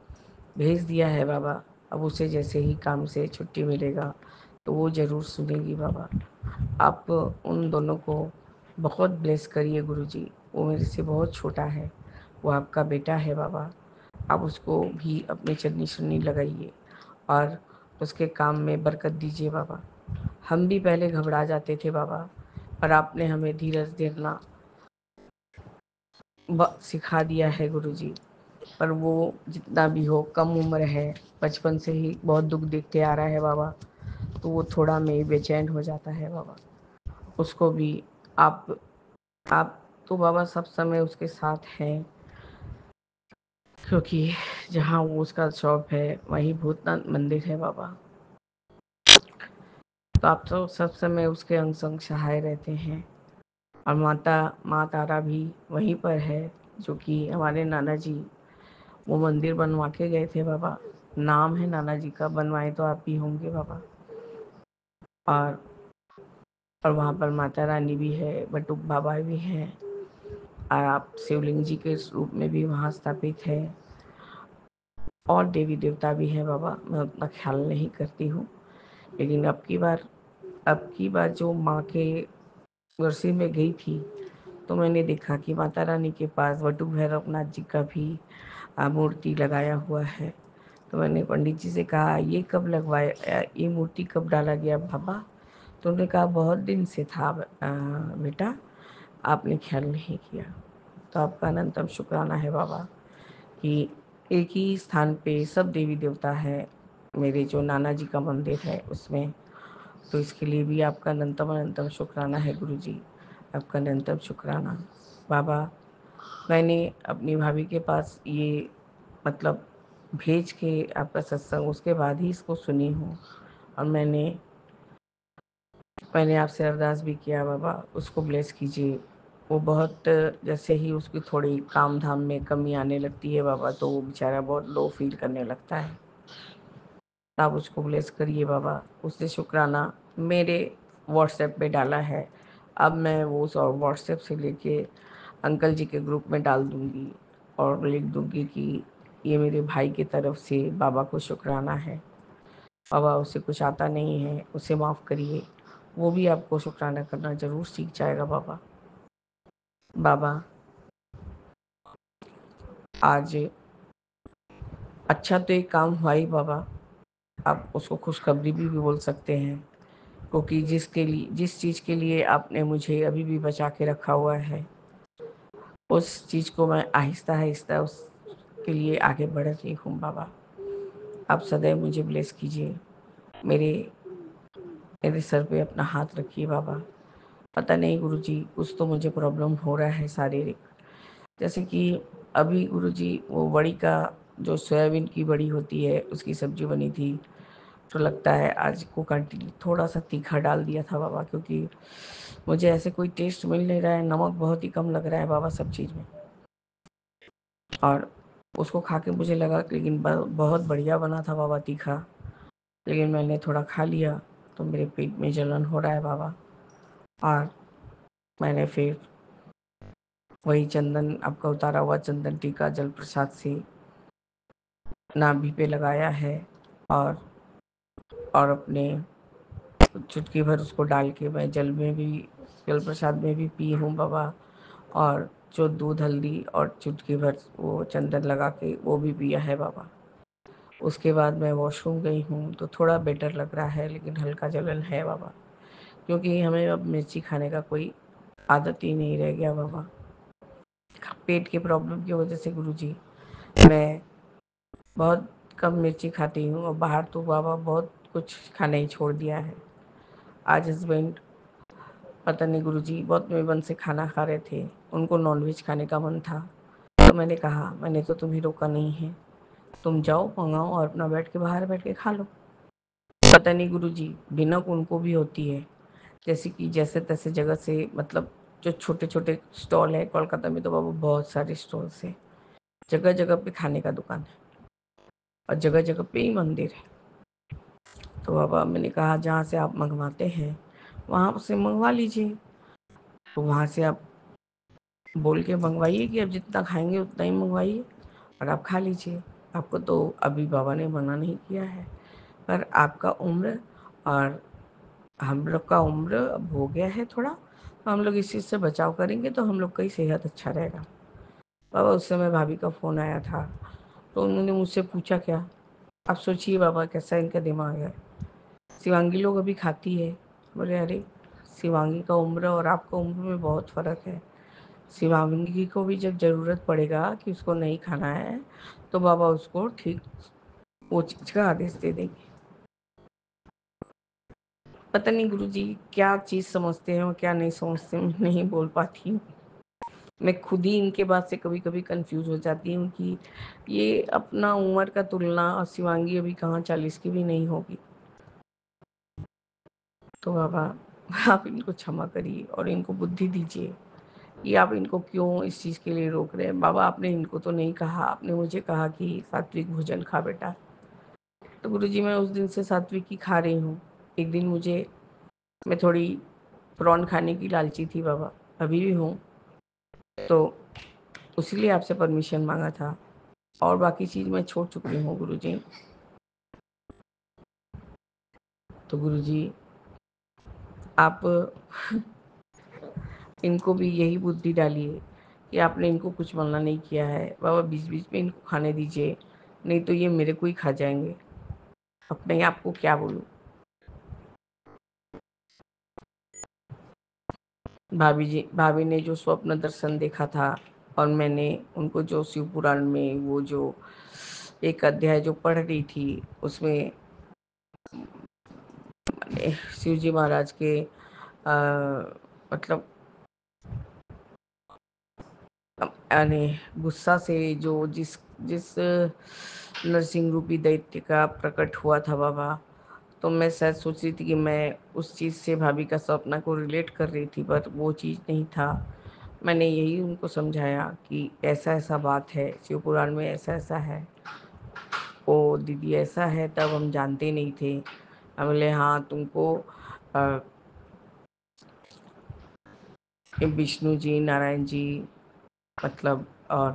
भेज दिया है बाबा। अब उसे जैसे ही काम से छुट्टी मिलेगा तो वो ज़रूर सुनेगी बाबा। आप उन दोनों को बहुत ब्लेस करिए गुरुजी। वो मेरे से बहुत छोटा है, वो आपका बेटा है बाबा। आप उसको भी अपने चन्नी सुन्नी लगाइए और उसके काम में बरकत दीजिए बाबा। हम भी पहले घबरा जाते थे बाबा, पर आपने हमें धीरज देना सिखा दिया है गुरुजी। पर वो जितना भी हो कम उम्र है, बचपन से ही बहुत दुख देखते आ रहा है बाबा, तो वो थोड़ा में बेचैन हो जाता है बाबा। उसको भी आप आप तो बाबा सब समय उसके साथ हैं, क्योंकि जहाँ वो उसका शॉप है वहीं भूतनाथ मंदिर है बाबा। तो आप तो सब समय उसके अंग संग सहाय रहते हैं। और माँ तारा भी वहीं पर है, जो कि हमारे नाना जी वो मंदिर बनवा के गए थे बाबा। नाम है नाना जी का, बनवाए तो आप ही होंगे बाबा। और वहाँ पर माता रानी भी है, बटुक बाबा भी हैं, और आप शिवलिंग जी के रूप में भी वहाँ स्थापित है, और देवी देवता भी हैं बाबा। मैं उतना ख्याल नहीं करती हूँ, लेकिन अब की बार जो माँ के वर्षी में गई थी तो मैंने देखा कि माता रानी के पास वटुक भैरवनाथ जी का भी मूर्ति लगाया हुआ है। तो मैंने पंडित जी से कहा, ये कब लगवाया, ये मूर्ति कब डाला गया बाबा? तो उन्होंने कहा बहुत दिन से था बेटा, आपने ख्याल नहीं किया। तो आपका अनंतम शुक्राना है बाबा कि एक ही स्थान पे सब देवी देवता है, मेरे जो नाना जी का मंदिर है उसमें। तो इसके लिए भी आपका अनंतम अनंतम शुक्राना है गुरुजी, आपका अनंतम शुक्राना बाबा। मैंने अपनी भाभी के पास ये मतलब भेज के आपका सत्संग उसके बाद ही इसको सुनी हूँ, और मैंने आपसे अरदास भी किया बाबा, उसको ब्लेस कीजिए, वो बहुत जैसे ही उसकी थोड़ी काम धाम में कमी आने लगती है बाबा, तो वो बेचारा बहुत लो फील करने लगता है। आप उसको ब्लेस करिए बाबा। उसने शुक्राना मेरे व्हाट्सएप पे डाला है, अब मैं वो व्हाट्सएप से लेके अंकल जी के ग्रुप में डाल दूंगी और लिख दूंगी कि ये मेरे भाई की तरफ से बाबा को शुक्राना है। बाबा उसे कुछ आता नहीं है, उसे माफ़ करिए, वो भी आपको शुक्राना करना ज़रूर सीख जाएगा बाबा। बाबा आज अच्छा तो एक काम हुआ ही बाबा, आप उसको खुशखबरी भी बोल सकते हैं, क्योंकि जिस चीज़ के लिए आपने मुझे अभी भी बचा के रखा हुआ है, उस चीज़ को मैं आहिस्ता आहिस्ता उसके लिए आगे बढ़ रही हूँ बाबा। आप सदैव मुझे ब्लेस कीजिए, मेरे मेरे सर पे अपना हाथ रखिए बाबा। पता नहीं गुरुजी, कुछ तो मुझे प्रॉब्लम हो रहा है शारीरिक। जैसे कि अभी गुरुजी वो बड़ी का जो सोयाबीन की बड़ी होती है उसकी सब्जी बनी थी, तो लगता है आज को कंटिन्यू थोड़ा सा तीखा डाल दिया था बाबा, क्योंकि मुझे ऐसे कोई टेस्ट मिल नहीं रहा है, नमक बहुत ही कम लग रहा है बाबा सब चीज़ में। और उसको खा के मुझे लगा लेकिन बहुत बढ़िया बना था बाबा तीखा, लेकिन मैंने थोड़ा खा लिया तो मेरे पेट में जलन हो रहा है बाबा। और मैंने फिर वही चंदन, आपका उतारा हुआ चंदन टीका जल प्रसाद से नाभि पे लगाया है, और अपने चुटकी भर उसको डाल के मैं जल प्रसाद में भी पी हूँ बाबा। और जो दूध हल्दी और चुटकी भर वो चंदन लगा के वो भी पिया है बाबा। उसके बाद मैं वॉशरूम गई हूँ तो थोड़ा बेटर लग रहा है, लेकिन हल्का जलन है बाबा, क्योंकि हमें अब मिर्ची खाने का कोई आदत ही नहीं रह गया बाबा। पेट के प्रॉब्लम की वजह से गुरुजी मैं बहुत कम मिर्ची खाती हूँ, और बाहर तो बाबा बहुत कुछ खाना ही छोड़ दिया है। आज हस्बैंड पता नहीं गुरुजी बहुत मेरे मन से खाना खा रहे थे, उनको नॉनवेज खाने का मन था, तो मैंने कहा मैंने तो तुम्हें रोका नहीं है, तुम जाओ मंगाओ और अपना बैठ के बाहर बैठ के खा लो। पता नहीं गुरुजी भिनक उनको भी होती है, जैसे कि जैसे तैसे जगह से, मतलब जो छोटे छोटे स्टॉल है कोलकाता में, तो बाबा बहुत सारे स्टॉल्स है, जगह जगह पे खाने का दुकान है और जगह जगह पे ही मंदिर है। तो बाबा मैंने कहा जहाँ से आप मंगवाते हैं वहाँ से मंगवा लीजिए, तो वहाँ से आप बोल के मंगवाइए कि अब जितना खाएंगे उतना ही मंगवाइए और आप खा लीजिए। आपको तो अभी बाबा ने मना नहीं किया है, पर आपका उम्र और हम लोग का उम्र अब हो गया है थोड़ा, तो हम लोग इस चीज़ से बचाव करेंगे तो हम लोग का ही सेहत अच्छा रहेगा। बाबा उस समय भाभी का फ़ोन आया था, तो उन्होंने मुझसे पूछा क्या, आप सोचिए बाबा कैसा इनका दिमाग है, शिवांगी लोग अभी खाती है। बोले अरे शिवांगी का उम्र और आपका उम्र में बहुत फ़र्क है, शिवांगी को भी जब ज़रूरत पड़ेगा कि उसको नहीं खाना है तो बाबा उसको ठीक वो चीज़ का आदेश दे देंगे। पता नहीं गुरुजी क्या चीज़ समझते हैं और क्या नहीं समझते, मैं नहीं बोल पाती हूँ। मैं खुद ही इनके बात से कभी कभी कंफ्यूज हो जाती हूँ कि ये अपना उम्र का तुलना, और शिवांगी अभी कहाँ 40 की भी नहीं होगी। तो बाबा आप इनको क्षमा करिए और इनको बुद्धि दीजिए कि आप इनको क्यों इस चीज़ के लिए रोक रहे हैं। बाबा आपने इनको तो नहीं कहा, आपने मुझे कहा कि सात्विक भोजन खा बेटा, तो गुरुजी मैं उस दिन से सात्विक ही खा रही हूँ। एक दिन मैं थोड़ी प्रॉन खाने की लालची थी बाबा, अभी भी हूँ, तो उसीलिए आपसे परमिशन मांगा था, और बाकी चीज़ मैं छोड़ चुकी हूँ गुरुजी। तो गुरुजी आप इनको भी यही बुद्धि डालिए कि आपने इनको कुछ मना नहीं किया है बाबा, बीच बीच में इनको खाने दीजिए, नहीं तो ये मेरे को ही खा जाएंगे। अब मैं आपको क्या बोलूँ। भाभी ने जो स्वप्न दर्शन देखा था, और मैंने उनको जो शिव पुराण में वो जो एक अध्याय जो पढ़ रही थी, उसमें शिव जी महाराज के मतलब यानी गुस्सा से जो जिस जिस नरसिंह रूपी दैत्य का प्रकट हुआ था बाबा, तो मैं शायद सोच रही थी कि मैं उस चीज़ से भाभी का सपना को रिलेट कर रही थी, पर वो चीज़ नहीं था। मैंने यही उनको समझाया कि ऐसा ऐसा बात है, शिव पुराण में ऐसा ऐसा है। ओ दीदी ऐसा है, तब हम जानते नहीं थे। हम बोले हाँ, तुमको विष्णु जी, नारायण जी मतलब और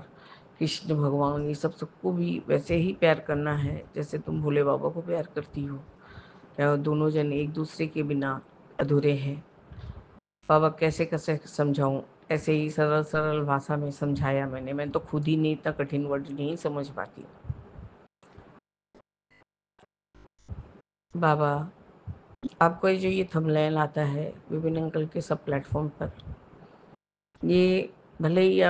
कृष्ण भगवान, ये सब सबको भी वैसे ही प्यार करना है जैसे तुम भोले बाबा को प्यार करती हो। क्या दोनों जन एक दूसरे के बिना अधूरे हैं। बाबा कैसे कैसे समझाऊं, ऐसे ही सरल सरल भाषा में समझाया मैंने। मैं तो खुद ही नहीं इतना कठिन वर्ड नहीं समझ पाती। बाबा आपको जो ये थंबनेल आता है विपिन अंकल के सब प्लेटफॉर्म पर, ये भले ही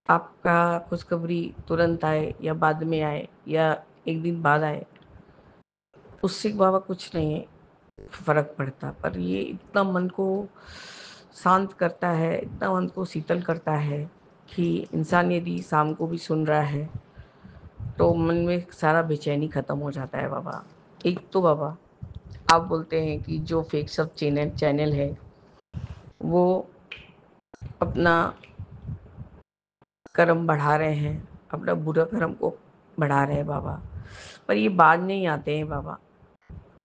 आपका खुशखबरी तुरंत आए या बाद में आए या एक दिन बाद आए, उससे बाबा कुछ नहीं फर्क पड़ता, पर ये इतना मन को शांत करता है, इतना मन को शीतल करता है कि इंसान यदि शाम को भी सुन रहा है तो मन में सारा बेचैनी खत्म हो जाता है। बाबा एक तो बाबा आप बोलते हैं कि जो फेक सब चैनल है वो अपना कर्म बढ़ा रहे हैं, अपना बुरा कर्म को बढ़ा रहे हैं बाबा, पर ये बाज नहीं आते हैं बाबा।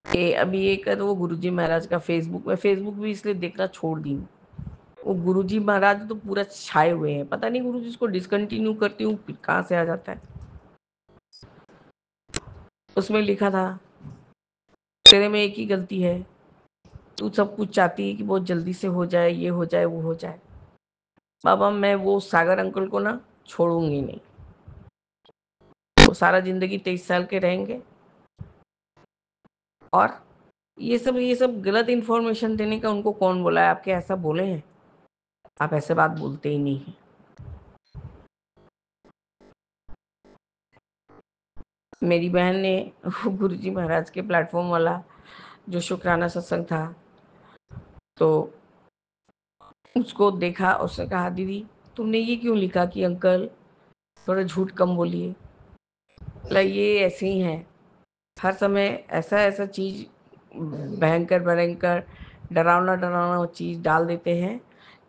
ये अभी एक है तो वो गुरुजी महाराज का फेसबुक भी इसलिए देखना छोड़ दी। वो गुरुजी महाराज तो पूरा छाए हुए हैं, पता नहीं गुरुजी इसको डिसकंटिन्यू करती हूँ फिर कहाँ से आ जाता है। उसमें लिखा था तेरे में एक ही गलती है, तू सब कुछ चाहती है कि बहुत जल्दी से हो जाए, ये हो जाए वो हो जाए। बाबा मैं वो सागर अंकल को ना छोड़ूंगी नहीं। वो सारा जिंदगी 23 साल के रहेंगे और ये सब गलत इन्फॉर्मेशन देने का उनको कौन बोला है? आपके ऐसा बोले हैं? आप ऐसे बात बोलते ही नहीं हैं। मेरी बहन ने वो गुरुजी महाराज के प्लेटफॉर्म वाला जो शुक्राना सत्संग था तो उसको देखा, उसने कहा दीदी तुमने ये क्यों लिखा कि अंकल थोड़ा झूठ कम बोलिए। ये ऐसे ही है, हर समय ऐसा ऐसा चीज भयंकर भयंकर डरावना डरावना चीज डाल देते हैं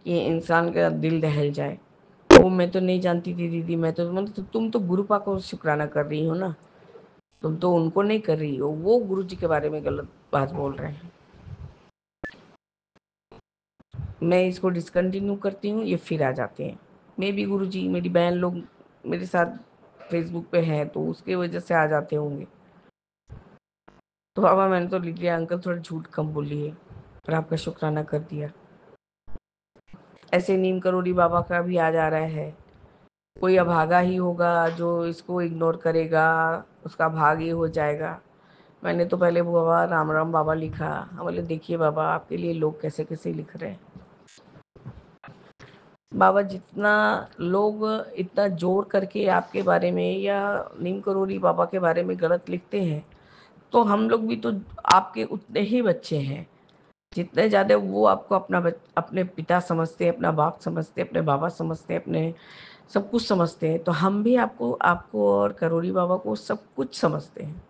कि इंसान का दिल दहल जाए। वो मैं तो नहीं जानती थी दीदी, मैं तो मतलब तुम तो गुरुपा को शुक्राना कर रही हो ना, तुम तो उनको नहीं कर रही हो, वो गुरु जी के बारे में गलत बात बोल रहे हैं। मैं इसको डिसकंटिन्यू करती हूँ, ये फिर आ जाते हैं। मे भी गुरु जी मेरी बहन लोग मेरे साथ फेसबुक पे है तो उसके वजह से आ जाते होंगे। तो बाबा मैंने तो लिख लिया अंकल थोड़ा झूठ कम बोलिए, और आपका शुक्राना कर दिया। ऐसे नीम करोड़ी बाबा का भी आ जा रहा है, कोई अभागा ही होगा जो इसको इग्नोर करेगा, उसका भाग ही हो जाएगा। मैंने तो पहले बाबा राम राम बाबा लिखा, हम बोले देखिए बाबा आपके लिए लोग कैसे कैसे लिख रहे हैं। बाबा जितना लोग इतना जोर करके आपके बारे में या नीम करोड़ी बाबा के बारे में गलत लिखते हैं, तो हम लोग भी तो आपके उतने ही बच्चे हैं, जितने ज़्यादा वो आपको अपने पिता समझते हैं, अपना बाप समझते हैं, अपने बाबा समझते हैं, अपने सब कुछ समझते हैं, तो हम भी आपको और करोड़ी बाबा को सब कुछ समझते हैं।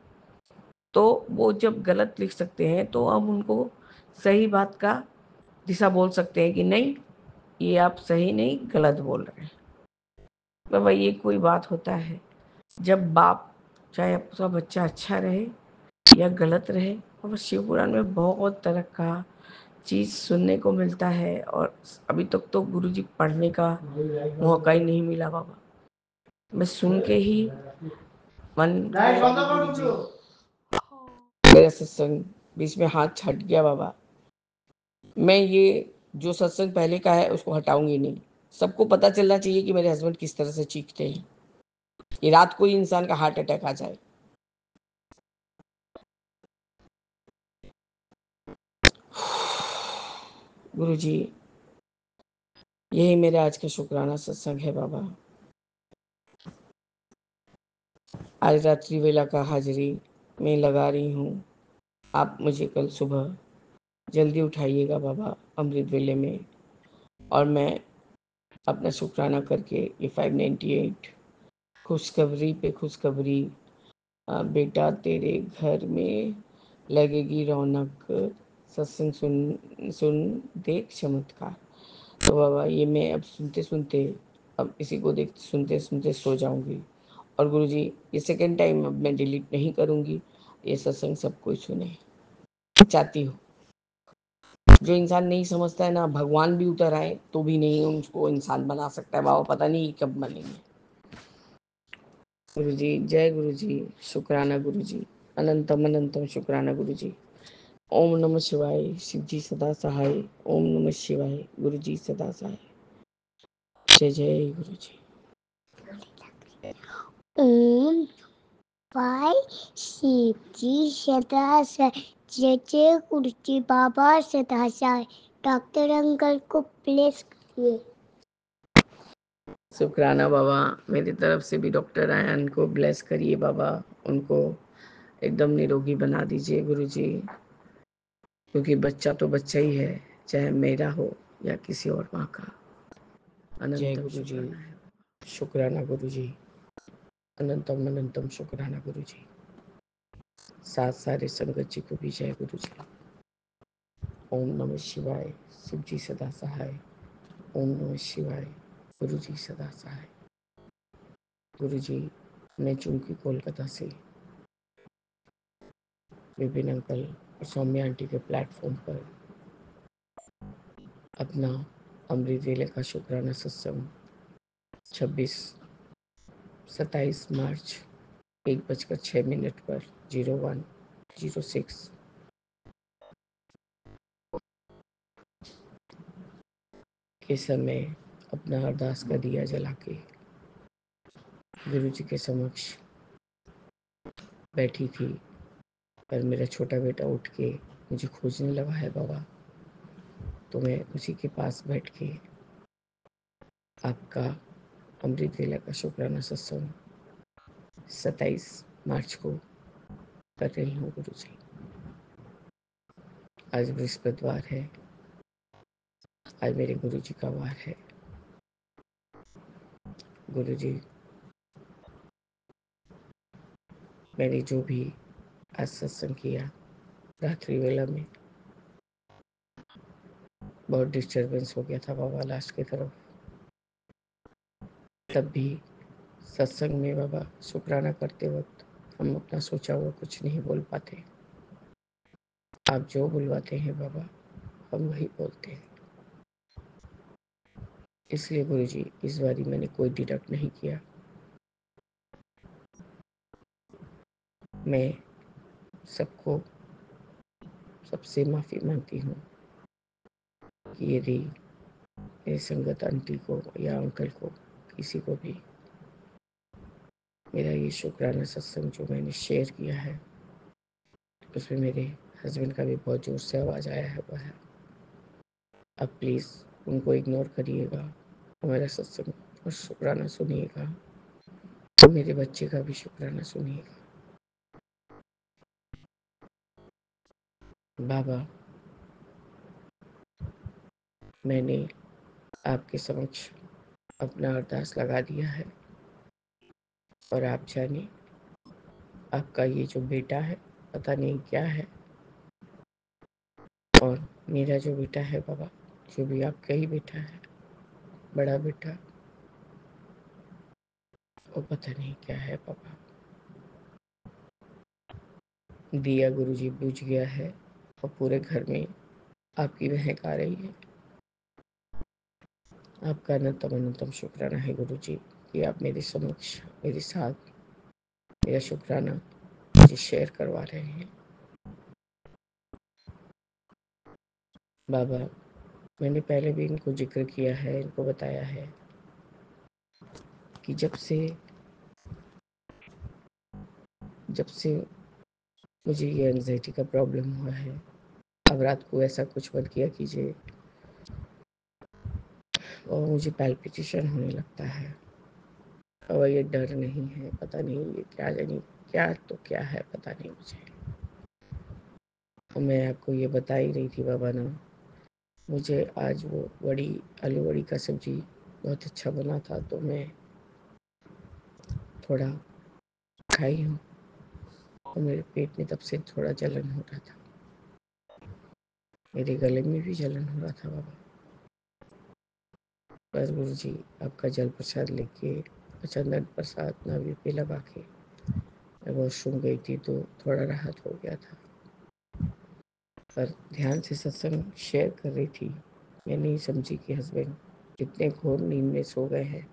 तो वो जब गलत लिख सकते हैं तो हम उनको सही बात का दिशा बोल सकते हैं कि नहीं ये आप सही नहीं गलत बोल रहे हैं। बाबा ये कोई बात होता है जब बाप चाहे आपका बच्चा अच्छा रहे या गलत रहे। और शिव पुराण में बहुत तरह का चीज़ सुनने को मिलता है, और अभी तक तो गुरुजी पढ़ने का मौका ही नहीं मिला बाबा। मैं सुन के ही मन मेरा सत्संग बीच में हाथ छट गया बाबा। मैं ये जो सत्संग पहले का है उसको हटाऊंगी नहीं। सबको पता चलना चाहिए कि मेरे हस्बैंड किस तरह से चीखते हैं, ये रात को ही इंसान का हार्ट अटैक आ जाए। गुरुजी यही मेरा आज का शुक्राना सत्संग है बाबा। आज रात्रि वेला का हाजिरी मैं लगा रही हूँ। आप मुझे कल सुबह जल्दी उठाइएगा बाबा अमृत वेले में, और मैं अपना शुक्राना करके ये 598 खुशखबरी पे खुशखबरी, बेटा तेरे घर में लगेगी रौनक, सत्संग सुन सुन देख चमत्कार। तो बाबा ये मैं अब सुनते सुनते अब इसी को देख सुनते सुनते सो जाऊंगी। और गुरुजी ये सेकंड टाइम अब मैं डिलीट नहीं करूंगी, ये सत्संग सब कोई सुने चाहती हूँ। जो इंसान नहीं समझता है ना, भगवान भी उतर आए तो भी नहीं उनको इंसान बना सकता है। बाबा पता नहीं कब बनेंगे। गुरुजी जय गुरुजी, शुक्राना गुरुजी, अनंतम अनंतम शुक्राना गुरुजी। ओम नमः शिवाय, शिव जी सदा सहाय। ओम नमः शिवाय, गुरु जी सदा सहाय। जय जय गुरु जी। ओम बाय शिव जी सदा सहाय। जय जय गुरु जी बाबा सदा सहाय। डॉक्टर अंकल को प्लेस किए। शुक्राना बाबा, मेरी तरफ से भी डॉक्टर आयन को ब्लेस करिए बाबा, उनको एकदम निरोगी बना दीजिए गुरुजी, क्योंकि बच्चा तो बच्चा ही है, चाहे मेरा हो या किसी और माँ का। जय गुरुजी, शुक्राना गुरुजी, अनंतम अनंतम शुक्राना गुरुजी। साथ सारे संगत जी को भी जय गुरुजी। ओम नमः शिवाय, शिव जी सदा सहाय। ओम नमः शिवाय, गुरु जी सदा सहाय। गुरु जी मैं चूंकि कोलकाता से विपिन अंकल और सौम्या आंटी के प्लेटफॉर्म पर अपना अमृत वेले का शुक्राना सत्संग 27 मार्च 1:06 पर 01:06 के समय अपना अरदास का दिया जला के गुरु जी के समक्ष बैठी थी, पर मेरा छोटा बेटा उठ के मुझे खोजने लगा है बाबा, तो मैं उसी के पास बैठ के आपका अमृत वेला का शुक्राना सत्संग 27 मार्च को कर रही हूँ गुरु जी। आज बृहस्पतिवार है, आज मेरे गुरु जी का वार है। गुरु जी मैंने जो भी आज सत्संग किया, रात्रि वेला में बहुत डिस्टरबेंस हो गया था बाबा लास्ट की तरफ, तब भी सत्संग में बाबा शुक्राना करते वक्त हम अपना सोचा हुआ कुछ नहीं बोल पाते। आप जो बुलवाते हैं बाबा हम वही बोलते हैं। इसलिए गुरुजी इस बारी मैंने कोई डिडक्ट नहीं किया। मैं सबको सबसे माफ़ी मांगती हूँ कि यदि मेरी संगत आंटी को या अंकल को किसी को भी मेरा ये शुक्राना सत्संग जो मैंने शेयर किया है उसमें मेरे हस्बैंड का भी बहुत ज़ोर से आवाज़ आया है वह है। अब प्लीज़ उनको इग्नोर करिएगा और मेरा सत्संग और शुक्राना सुनिएगा, तो मेरे बच्चे का भी शुक्राना सुनिएगा। बाबा मैंने आपके समक्ष अपना अरदास लगा दिया है, और आप जाने आपका ये जो बेटा है पता नहीं क्या है, और मेरा जो बेटा है बाबा, जो भी आपका ही बेटा है, बड़ा बेटा, वो पता नहीं क्या है पापा। दिया गुरुजी बुझ गया है और पूरे घर में आपकी महक आ रही है। आपका अनंतम अनंतम शुक्राना है गुरुजी कि आप मेरे समक्ष मेरे साथ मेरा शुक्राना मुझे शेयर करवा रहे हैं। बाबा मैंने पहले भी इनको जिक्र किया है, इनको बताया है कि जब से मुझे ये एंजाइटी का प्रॉब्लम हुआ है, अब रात को ऐसा कुछ मत किया कीजिए और मुझे पैल्पिटेशन होने लगता है, और ये डर नहीं है, पता नहीं ये क्या जानी क्या तो क्या है, पता नहीं मुझे। और मैं आपको ये बता ही रही थी बाबा ना, मुझे आज वो आलू वड़ी का सब्जी बहुत अच्छा बना था, तो मैं थोड़ा खाई हूँ और मेरे पेट में तब से थोड़ा जलन हो रहा था, मेरे गले में भी जलन हो रहा था बाबा। बस गुरु जी आपका जल प्रसाद लेके चंदन प्रसाद नाभि पे लगा के मैं वॉशरूम गई थी तो थोड़ा राहत हो गया था। पर ध्यान से सत्संग शेयर कर रही थी, मैं नहीं समझी कि हस्बैंड इतने घोर नींद में सो गए हैं।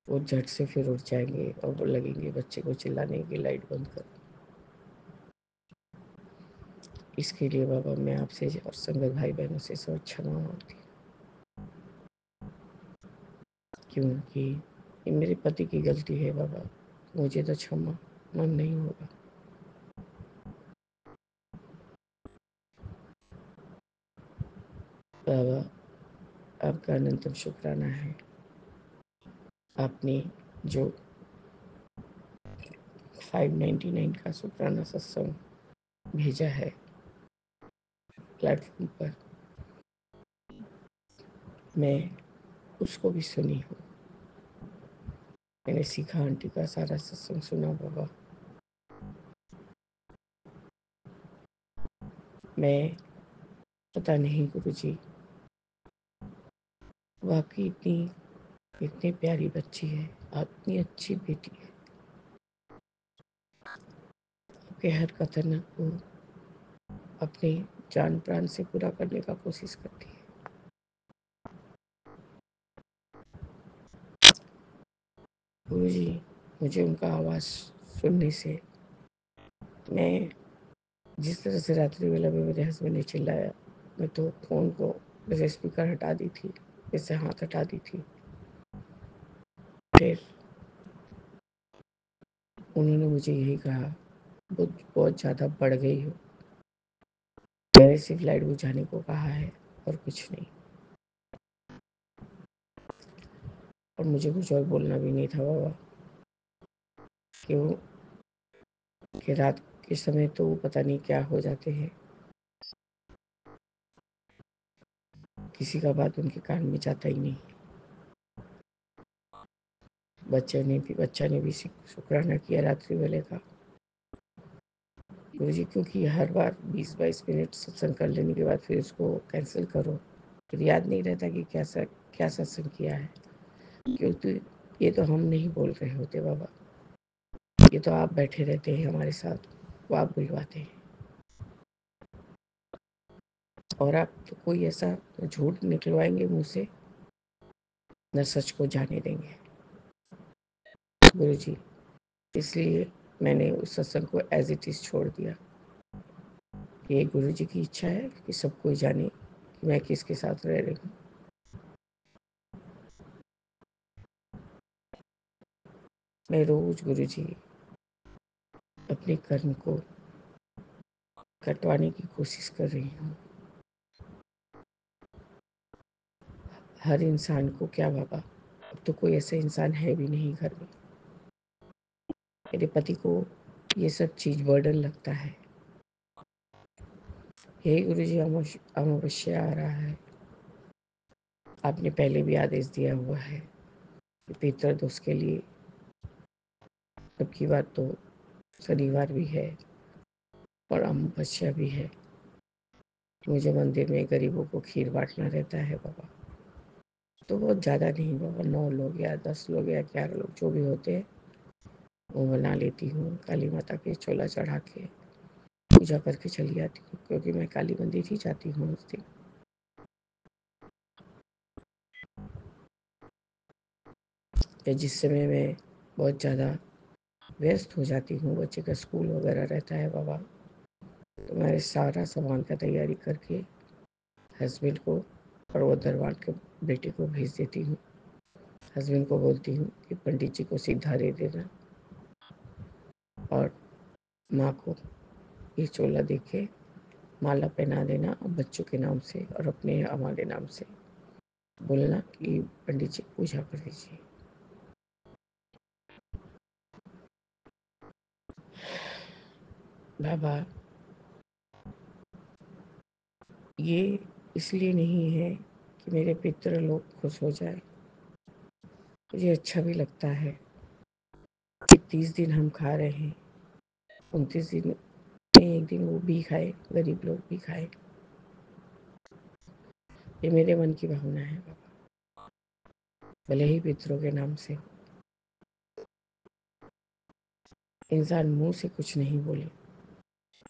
वो झट से फिर उठ जाएंगे और वो लगेंगे बच्चे को चिल्लाने की, लाइट बंद कर। इसके लिए बाबा मैं आपसे और संगत भाई बहनों से सब क्षमा मांगती हूँ, क्योंकि ये मेरे पति की गलती है बाबा, मुझे तो क्षमा मन नहीं होगा। बाबा आपका अनंतम शुक्राना है, आपने जो 599 का शुक्राना सत्संग भेजा है प्लेटफॉर्म पर, मैं उसको भी सुनी हूँ। मैंने सीखा आंटी का सारा सत्संग सुना बाबा। मैं पता नहीं गुरुजी, वाकई इतनी प्यारी बच्ची है, इतनी अच्छी बेटी है। आपके हर कथन को अपने जान प्राण से पूरा करने का कोशिश करती है। गुरुजी मुझे उनका आवाज़ सुनने से, मैं जिस तरह से रात्रि वेला में मेरे हस्बैंड ने चिल्लाया, मैं तो फ़ोन को जैसे स्पीकर हटा दी थी, जैसे हाथ हटा दी थी। फिर उन्होंने मुझे यही कहा, बहुत ज़्यादा बढ़ गई हो, मैंने सिर्फ लाइट बुझाने को कहा है और कुछ नहीं। और मुझे कुछ और बोलना भी नहीं था बाबा, क्यों कि रात के समय तो वो पता नहीं क्या हो जाते हैं, किसी का बात उनके कान में जाता ही नहीं। बच्चा ने भी शुक्राना किया रात्रि वेले का गुरुजी, क्योंकि हर बार 20-22 मिनट सत्संग कर लेने के बाद फिर उसको कैंसिल करो, फिर याद नहीं रहता कि क्या सत्संग किया है। क्योंकि ये तो हम नहीं बोल रहे होते बाबा, ये तो आप बैठे रहते हैं हमारे साथ, वो आप बुलवाते हैं। और आप तो कोई ऐसा झूठ निकलवाएंगे मुंह से, न सच को जाने देंगे गुरुजी। इसलिए मैंने उस सत्संग को एज इट इज छोड़ दिया। ये गुरुजी की इच्छा है कि सब कोई जाने कि मैं किसके साथ रह रही हूँ। मैं रोज गुरुजी अपने कर्म को कटवाने की कोशिश कर रही हूँ। हर इंसान को क्या बाबा, अब तो कोई ऐसा इंसान है भी नहीं घर में। मेरे पति को ये सब चीज बर्डन लगता है। हे गुरुजी अमावस्या आ रहा है, आपने पहले भी आदेश दिया हुआ है कि पितृदोष के लिए, अब की बात तो शनिवार भी है और अमावस्या भी है, मुझे मंदिर में गरीबों को खीर बांटना रहता है बाबा। तो बहुत ज़्यादा नहीं बाबा, 9 लोग या 10 लोग या 11 लोग जो भी होते हैं वो बना लेती हूँ। काली माता के छोला चढ़ा के पूजा करके चली आती हूँ, क्योंकि मैं काली मंदिर ही जाती हूँ उस दिन। या जिस समय मैं बहुत ज़्यादा व्यस्त हो जाती हूँ, बच्चे का स्कूल वगैरह रहता है बाबा, तो मैं सारा सामान का तैयारी करके हस्बैंड को और वो दरबार के बेटे को भेज देती हूँ। हस्बैंड को बोलती हूँ कि पंडित जी को सीधा दे देना और माँ को ये चोला दे के माला पहना देना, और बच्चों के नाम से और अपने हमारे नाम से बोलना कि पंडित जी पूजा कर दीजिए। बाबा ये इसलिए नहीं है कि मेरे पितृ लोग खुश हो जाए, मुझे अच्छा भी लगता है कि 30 दिन हम खा रहे हैं, 29 दिन में एक दिन वो भी खाए, गरीब लोग भी खाए। ये मेरे मन की भावना है बाबा। भले ही पितरों के नाम से हो। इंसान मुंह से कुछ नहीं बोले,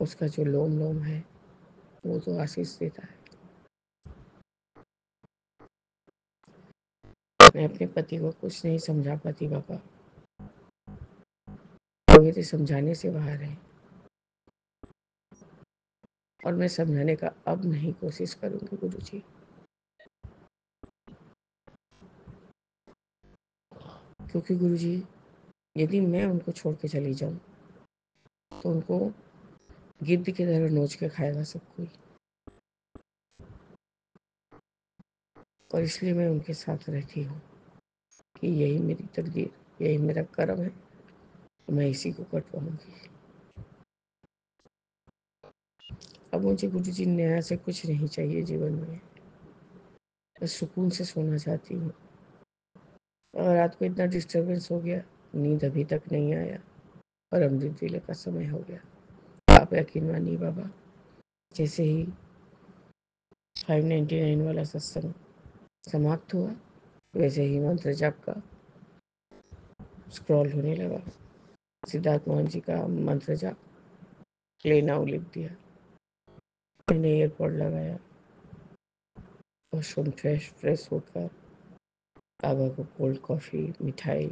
उसका जो लोम लोम है वो तो आशीष देता है। मैं अपने पति को कुछ नहीं समझा पाती बाबा, वो मेरे समझाने से बाहर है, और मैं समझाने का अब नहीं कोशिश करूंगी गुरु जी। क्योंकि गुरु जी, यदि मैं उनको छोड़ के चली जाऊं तो उनको गिद्ध की तरह नोच के खाएगा सब कोई, और इसलिए मैं उनके साथ रहती हूँ कि यही मेरी तकदीर, यही मेरा कर्म है, मैं इसी को कटवाऊंगी। अब मुझे गुरु जी नया से कुछ नहीं चाहिए जीवन में, बस सुकून से सोना चाहती हूँ। और रात को इतना डिस्टरबेंस हो गया, नींद अभी तक नहीं आया, और अमृत वेले का समय हो गया। आप यकीन मानिए बाबा, जैसे ही 599 वाला सत्संग समाप्त हुआ, वैसे ही मंत्र जाप का स्क्रॉल होने लगा। सिद्धार्थ मोहन जी का मंत्र जाप प्ले नाउ लिख दिया। मैंने एयरपॉड लगाया और सुन फ्रेश होकर बाबा को कोल्ड कॉफ़ी, मिठाई,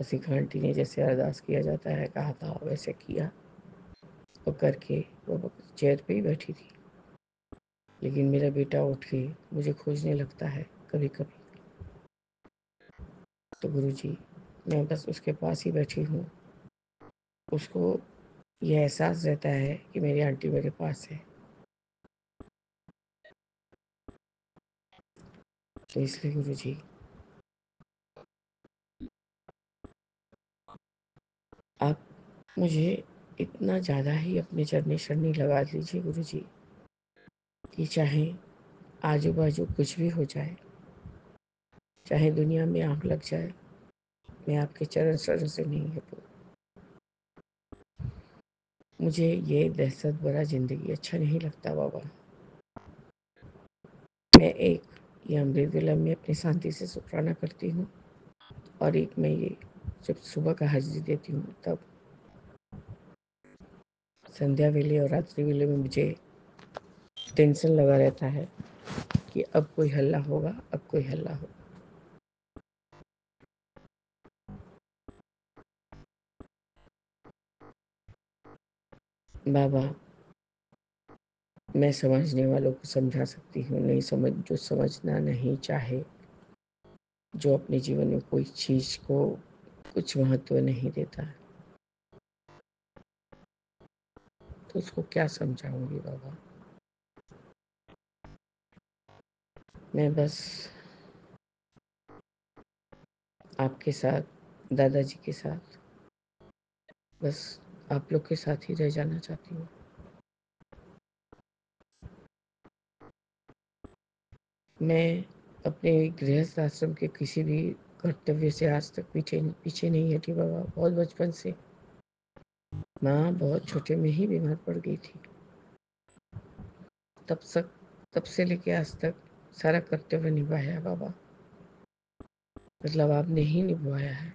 रसिका आंटी ने जैसे अरदास किया जाता है कहा था वैसे किया, और करके वो चेयर पे ही बैठी थी। लेकिन मेरा बेटा उठ के मुझे खोजने लगता है कभी कभी, तो गुरुजी मैं बस उसके पास ही बैठी हूँ। उसको ये एहसास रहता है कि मेरी आंटी मेरे पास है, तो इसलिए गुरुजी आप मुझे इतना ज़्यादा ही अपने चरनी शरनी लगा दीजिए गुरुजी, कि चाहे आजू बाजू कुछ भी हो जाए, चाहे दुनिया में आग लग जाए, मैं आपके चरण शरण से नहीं हटूँ। मुझे ये दहशत भरा जिंदगी अच्छा नहीं लगता बाबा। मैं एक ये अमृत वेला में अपनी शांति से शुक्राना करती हूँ, और एक मैं ये जब सुबह का हाजिरी देती हूँ तब संध्या वेले और रात्रि वेले में मुझे टेंशन लगा रहता है कि अब कोई हल्ला होगा, अब कोई हल्ला होगा। बाबा, मैं समझने वालों को समझा सकती हूँ, नहीं समझ जो समझना नहीं चाहे, जो अपने जीवन में कोई चीज को कुछ महत्व नहीं देता है, तो उसको क्या समझाऊंगी बाबा। मैं बस आपके साथ, दादाजी के साथ, बस आप लोग के साथ ही रह जाना चाहती हूँ। मैं अपने गृहस्थ आश्रम के किसी भी कर्तव्य से आज तक पीछे नहीं हटी बाबा। बहुत बचपन से माँ बहुत छोटे में ही बीमार पड़ गई थी, तब से लेके आज तक सारा कर्तव्य निभाया है बाबा। मतलब आपने ही निभाया है,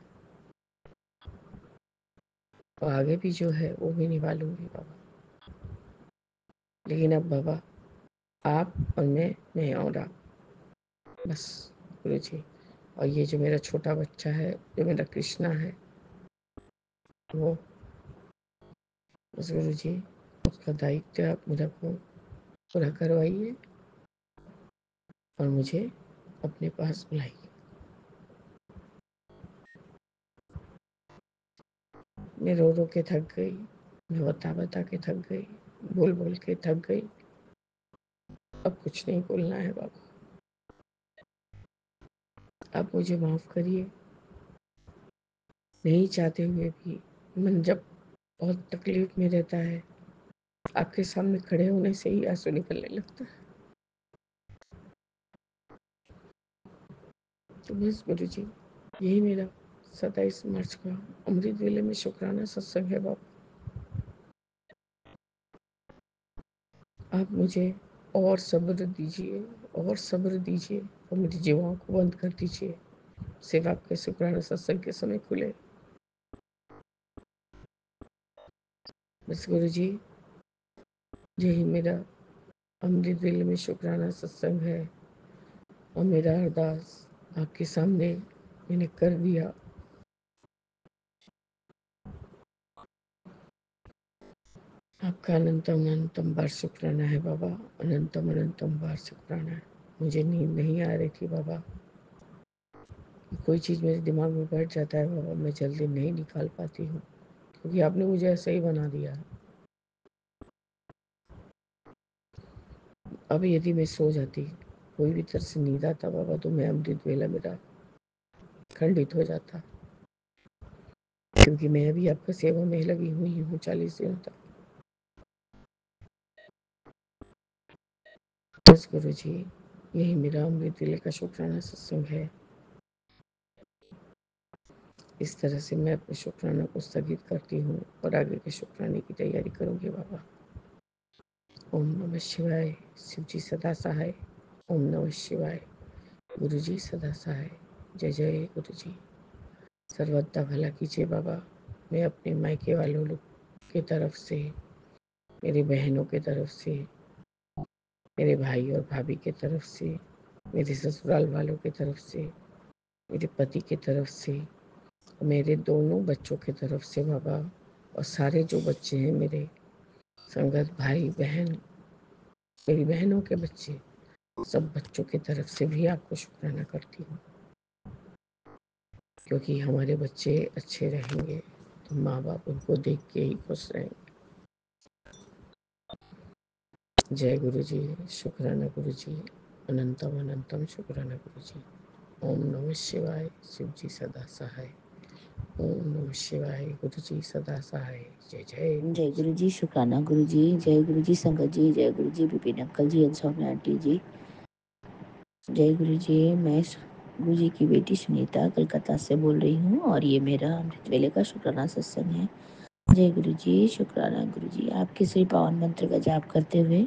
और आगे भी जो है वो भी निभा लूंगी बाबा। लेकिन अब बाबा आप और मैं और आप, बस गुरु जी। और ये जो मेरा छोटा बच्चा है, जो मेरा कृष्णा है, वो बस गुरु जी उसका दायित्व आप मेरे को पूरा करवाइए और मुझे अपने पास बुलाइए। मैं रो रो के थक गई, मैं बता बता के थक गई, बोल बोल के थक गई। अब कुछ नहीं बोलना है बाबा, आप मुझे माफ करिए। नहीं चाहते हुए भी मन जब बहुत तकलीफ में रहता है, आपके सामने खड़े होने से ही आंसू निकलने लगता है। तो बस गुरु जी, यही मेरा 27 मार्च का अमृत वेले में शुक्राना सत्संग है बाबा। आप मुझे और सब्र दीजिए और सब्र दीजिए और मेरी जीवाओं को बंद कर दीजिए, सिर्फ आपके शुक्राना सत्संग के समय खुले। बस गुरु जी, यही मेरा अमृत वेले में शुक्राना सत्संग है और मेरा अरदास आपके सामने मैंने कर दिया। आपका अनंतम अनंतम बार शुक्राना है बाबा, अनंतम अनंतम बार शुक्राना है। मुझे नींद नहीं आ रही थी बाबा, कोई चीज़ मेरे दिमाग में बैठ जाता है बाबा, मैं जल्दी नहीं निकाल पाती हूँ, क्योंकि आपने मुझे ऐसा ही बना दिया है। अब यदि मैं सो जाती, कोई भी तरह से नींद आता बाबा, तो मैं अमृत वेला मेरा खंडित हो जाता, क्योंकि मैं अभी आपका सेवा में लगी हुई हूँ 40 दिनों तक। बस गुरु जी, यही मेरा अमृत वेले का शुक्राना सत्संग है। इस तरह से मैं अपने शुक्राना को स्थगित करती हूँ और आगे के शुक्राने की तैयारी करूँगी बाबा। ओम नमः शिवाय, शिव जी सदा सहाय। ओम नमः शिवाय, गुरु जी सदा सहाय। जय जय गुरु जी। सर्वदा भला कीजिए बाबा। मैं अपने मायके वालों लोग की तरफ से, मेरी बहनों की तरफ से, मेरे भाई और भाभी की तरफ से, मेरे ससुराल वालों की तरफ से, मेरे पति की तरफ से, मेरे दोनों बच्चों की तरफ से बाबा, और सारे जो बच्चे हैं मेरे संगत भाई बहन, मेरी बहनों के बच्चे, सब बच्चों की तरफ से भी आपको शुक्राना करती हूँ, क्योंकि हमारे बच्चे अच्छे रहेंगे तो माँ बाप उनको देख के ही खुश रहेंगे। जय गुरु जी, शुक्राना गुरु जी, अनंतम अनंतम शुक्राना गुरु जी। ओम नमः शिवाय, शिव जी सदा सहाय। ओम नमः शिवाय, गुरु जी सदा सहाय। जय जय जय गुरु जी, शुक्राना गुरु जी, जय गुरु जी संगत जी, जय गुरु जी विपिन अंकल जी, सौम्या आंटी जी। जय गुरु जी, मैं गुरु जी की बेटी सुनीता कलकत्ता से बोल रही हूँ और ये मेरा अमृत वेले का शुक्राना सत्संग है। जय गुरु जी, शुक्राना गुरु जी। आपके श्री पावन मंत्र का जाप करते हुए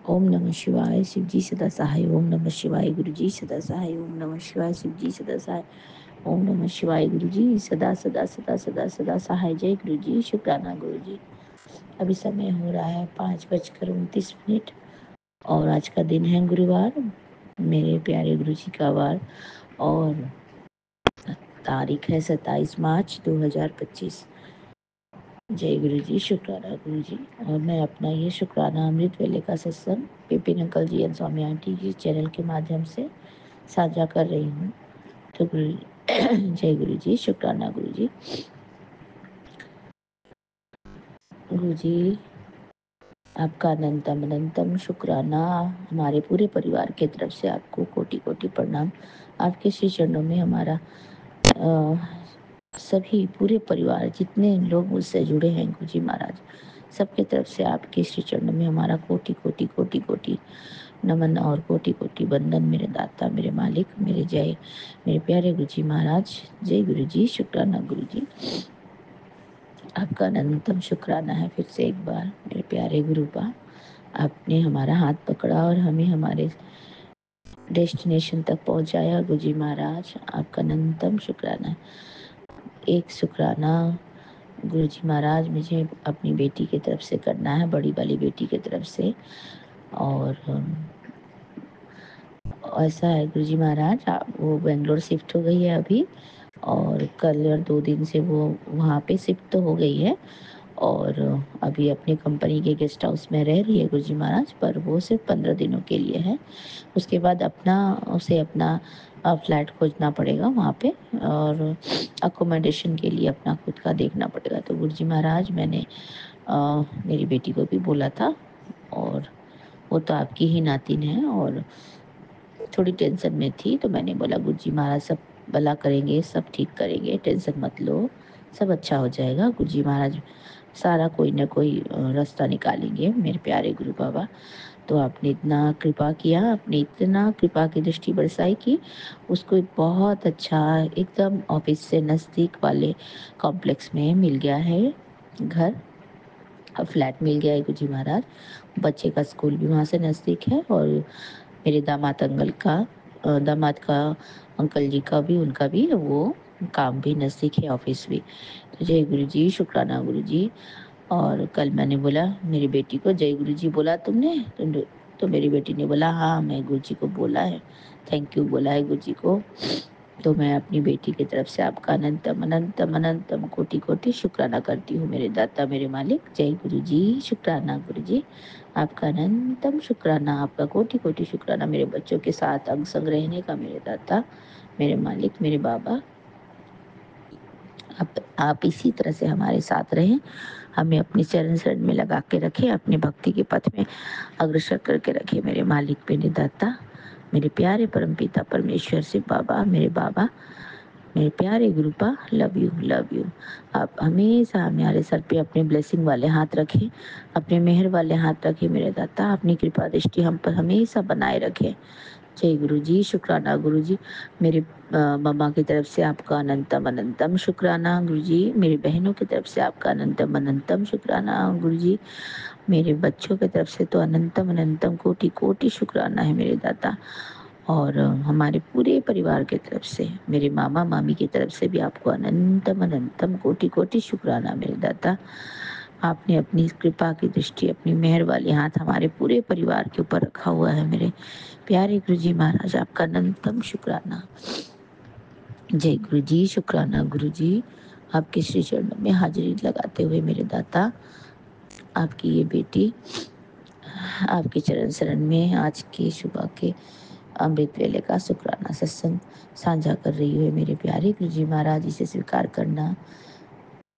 ओम नमः शिवाय, शिव जी सदा सहाय। ओम नमः शिवाय, गुरु जी सदा सहाय। ओम नमः शिवाय, शिव जी सदा सहाय। ओम नमः शिवाय, गुरु जी सदा सदा सदा सदा सदा सहाय। जय गुरु जी, शुक्राना गुरु जी। अभी समय हो रहा है 5:29 और आज का दिन है गुरुवार, मेरे प्यारे गुरु जी का वार, और तारीख है 27 मार्च 2025। जय गुरु जी, शुक्राना गुरु जी। और मैं अपना ये शुक्राना अमृत वेले का सत्संग Vipin uncle ji and Swami aunty ji channel के माध्यम से साझा कर रही हूँ। तो गुरु जय गुरु जी, शुक्राना गुरु जी। गुरु जी, आपका अनंतम अनंतम शुक्राना। हमारे पूरे परिवार के तरफ से आपको कोटि कोटि प्रणाम। आपके श्री चरणों में हमारा सभी पूरे परिवार जितने लोग मुझसे जुड़े हैं गुरु जी महाराज, सबके तरफ से आपके श्री चरणों में हमारा कोटि कोटि कोटि कोटि नमन और कोटि कोटि वंदन। मेरे दाता, मेरे मालिक, मेरे जय, मेरे प्यारे गुरु जी महाराज। जय गुरु जी, शुक्राना गुरु जी। आपका अनंतम शुक्राना है फिर से एक बार मेरे प्यारे गुरुपा। आपने हमारा हाथ पकड़ा और हमें हमारे डेस्टिनेशन तक पहुंचाया गुरु जी महाराज, आपका अनंतम शुक्राना है। एक शुक्राना गुरु जी महाराज मुझे अपनी बेटी की तरफ से करना है, बड़ी वाली बेटी की तरफ से। और ऐसा है गुरु जी महाराज, वो बेंगलोर शिफ्ट हो गई है अभी, और कल और 2 दिन से वो वहाँ पे शिफ्ट तो हो गई है और अभी अपनी कंपनी के गेस्ट हाउस में रह रही है गुरु जी महाराज, पर वो सिर्फ 15 दिनों के लिए है। उसके बाद उसे अपना फ्लैट खोजना पड़ेगा वहाँ पे, और अकोमोडेशन के लिए अपना खुद का देखना पड़ेगा। तो गुरु जी महाराज, मैंने मेरी बेटी को भी बोला था, और वो तो आपकी ही नातिन है और थोड़ी टेंशन में थी, तो मैंने बोला गुरु जी महाराज सब भला करेंगे, सब ठीक करेंगे, टेंशन मत लो, सब अच्छा हो जाएगा। गुरु जी महाराज सारा कोई ना कोई रास्ता निकालेंगे मेरे प्यारे गुरु बाबा। तो आपने इतना कृपा किया, आपने इतना कृपा की दृष्टि बरसाई कि उसको एक बहुत अच्छा एकदम ऑफिस से नज़दीक वाले कॉम्प्लेक्स में मिल गया है घर, फ्लैट मिल गया है गुरु जी महाराज। बच्चे का स्कूल भी वहाँ से नज़दीक है और मेरे दामाद का अंकल जी का भी, उनका भी वो काम भी नज़दीक है, ऑफिस भी। तो जय गुरु जी, शुक्राना गुरु जी। और कल मैंने बोला मेरी बेटी को, जय गुरु जी बोला तुमने? तो मेरी बेटी ने बोला हाँ, मैं गुरु जी को बोला है, थैंक यू बोला है गुरु जी को। तो मैं अपनी बेटी की तरफ से आपका अनंतम अनंतम अनंतम कोटि कोटि शुक्राना करती हूँ मेरे दाता मेरे मालिक। जय गुरु जी, शुक्राना गुरु जी, आपका अनंतम शुक्राना, आपका कोटि कोटि शुक्राना मेरे बच्चों के साथ अंग संग रहने का मेरे दाता मेरे मालिक मेरे बाबा। आप इसी तरह से हमारे साथ रहें, हमें अपने चरण शरण में लगा के रखें, अपने भक्ति के पथ में अग्रसर करके रखें मेरे मालिक मेरे दाता मेरे प्यारे परमपिता परमेश्वर से बाबा, मेरे प्यारे गुरुपा, लव यू लव यू। आप हमेशा हमारे सर पे अपने ब्लेसिंग वाले हाथ रखें, अपने मेहर वाले हाथ रखें मेरे दाता, अपनी कृपा दृष्टि हम पर हमेशा बनाए रखें। जय गुरु जी, शुक्राना गुरु जी। मेरे मम्मा की तरफ से आपका अनंतम अनंतम शुक्राना गुरु जी। मेरी बहनों की तरफ से आपका अनंतम अनंतम शुक्राना गुरु जी। मेरे बच्चों की तरफ से तो अनंतम अनंतम कोटि कोटि शुक्राना है मेरे दाता। और हमारे पूरे परिवार की तरफ से, मेरे मामा मामी की तरफ से भी आपको अनंतम अनंतम कोटि कोटि शुक्राना मेरे दाता। आपने अपनी कृपा की दृष्टि, अपनी मेहर वाली हाथ हमारे पूरे परिवार के ऊपर रखा हुआ है मेरे प्यारे गुरु जी महाराज, आपका अनंतम शुक्राना। जय गुरु जी, शुक्राना गुरु जी। आपके श्री चरणों में हाजिरी लगाते हुए मेरे दाता, आपकी ये बेटी आपके चरण शरण में आज के सुबह के अमृत वेले का शुक्राना सत्संग साझा कर रही है मेरे प्यारे गुरु जी महाराज, इसे स्वीकार करना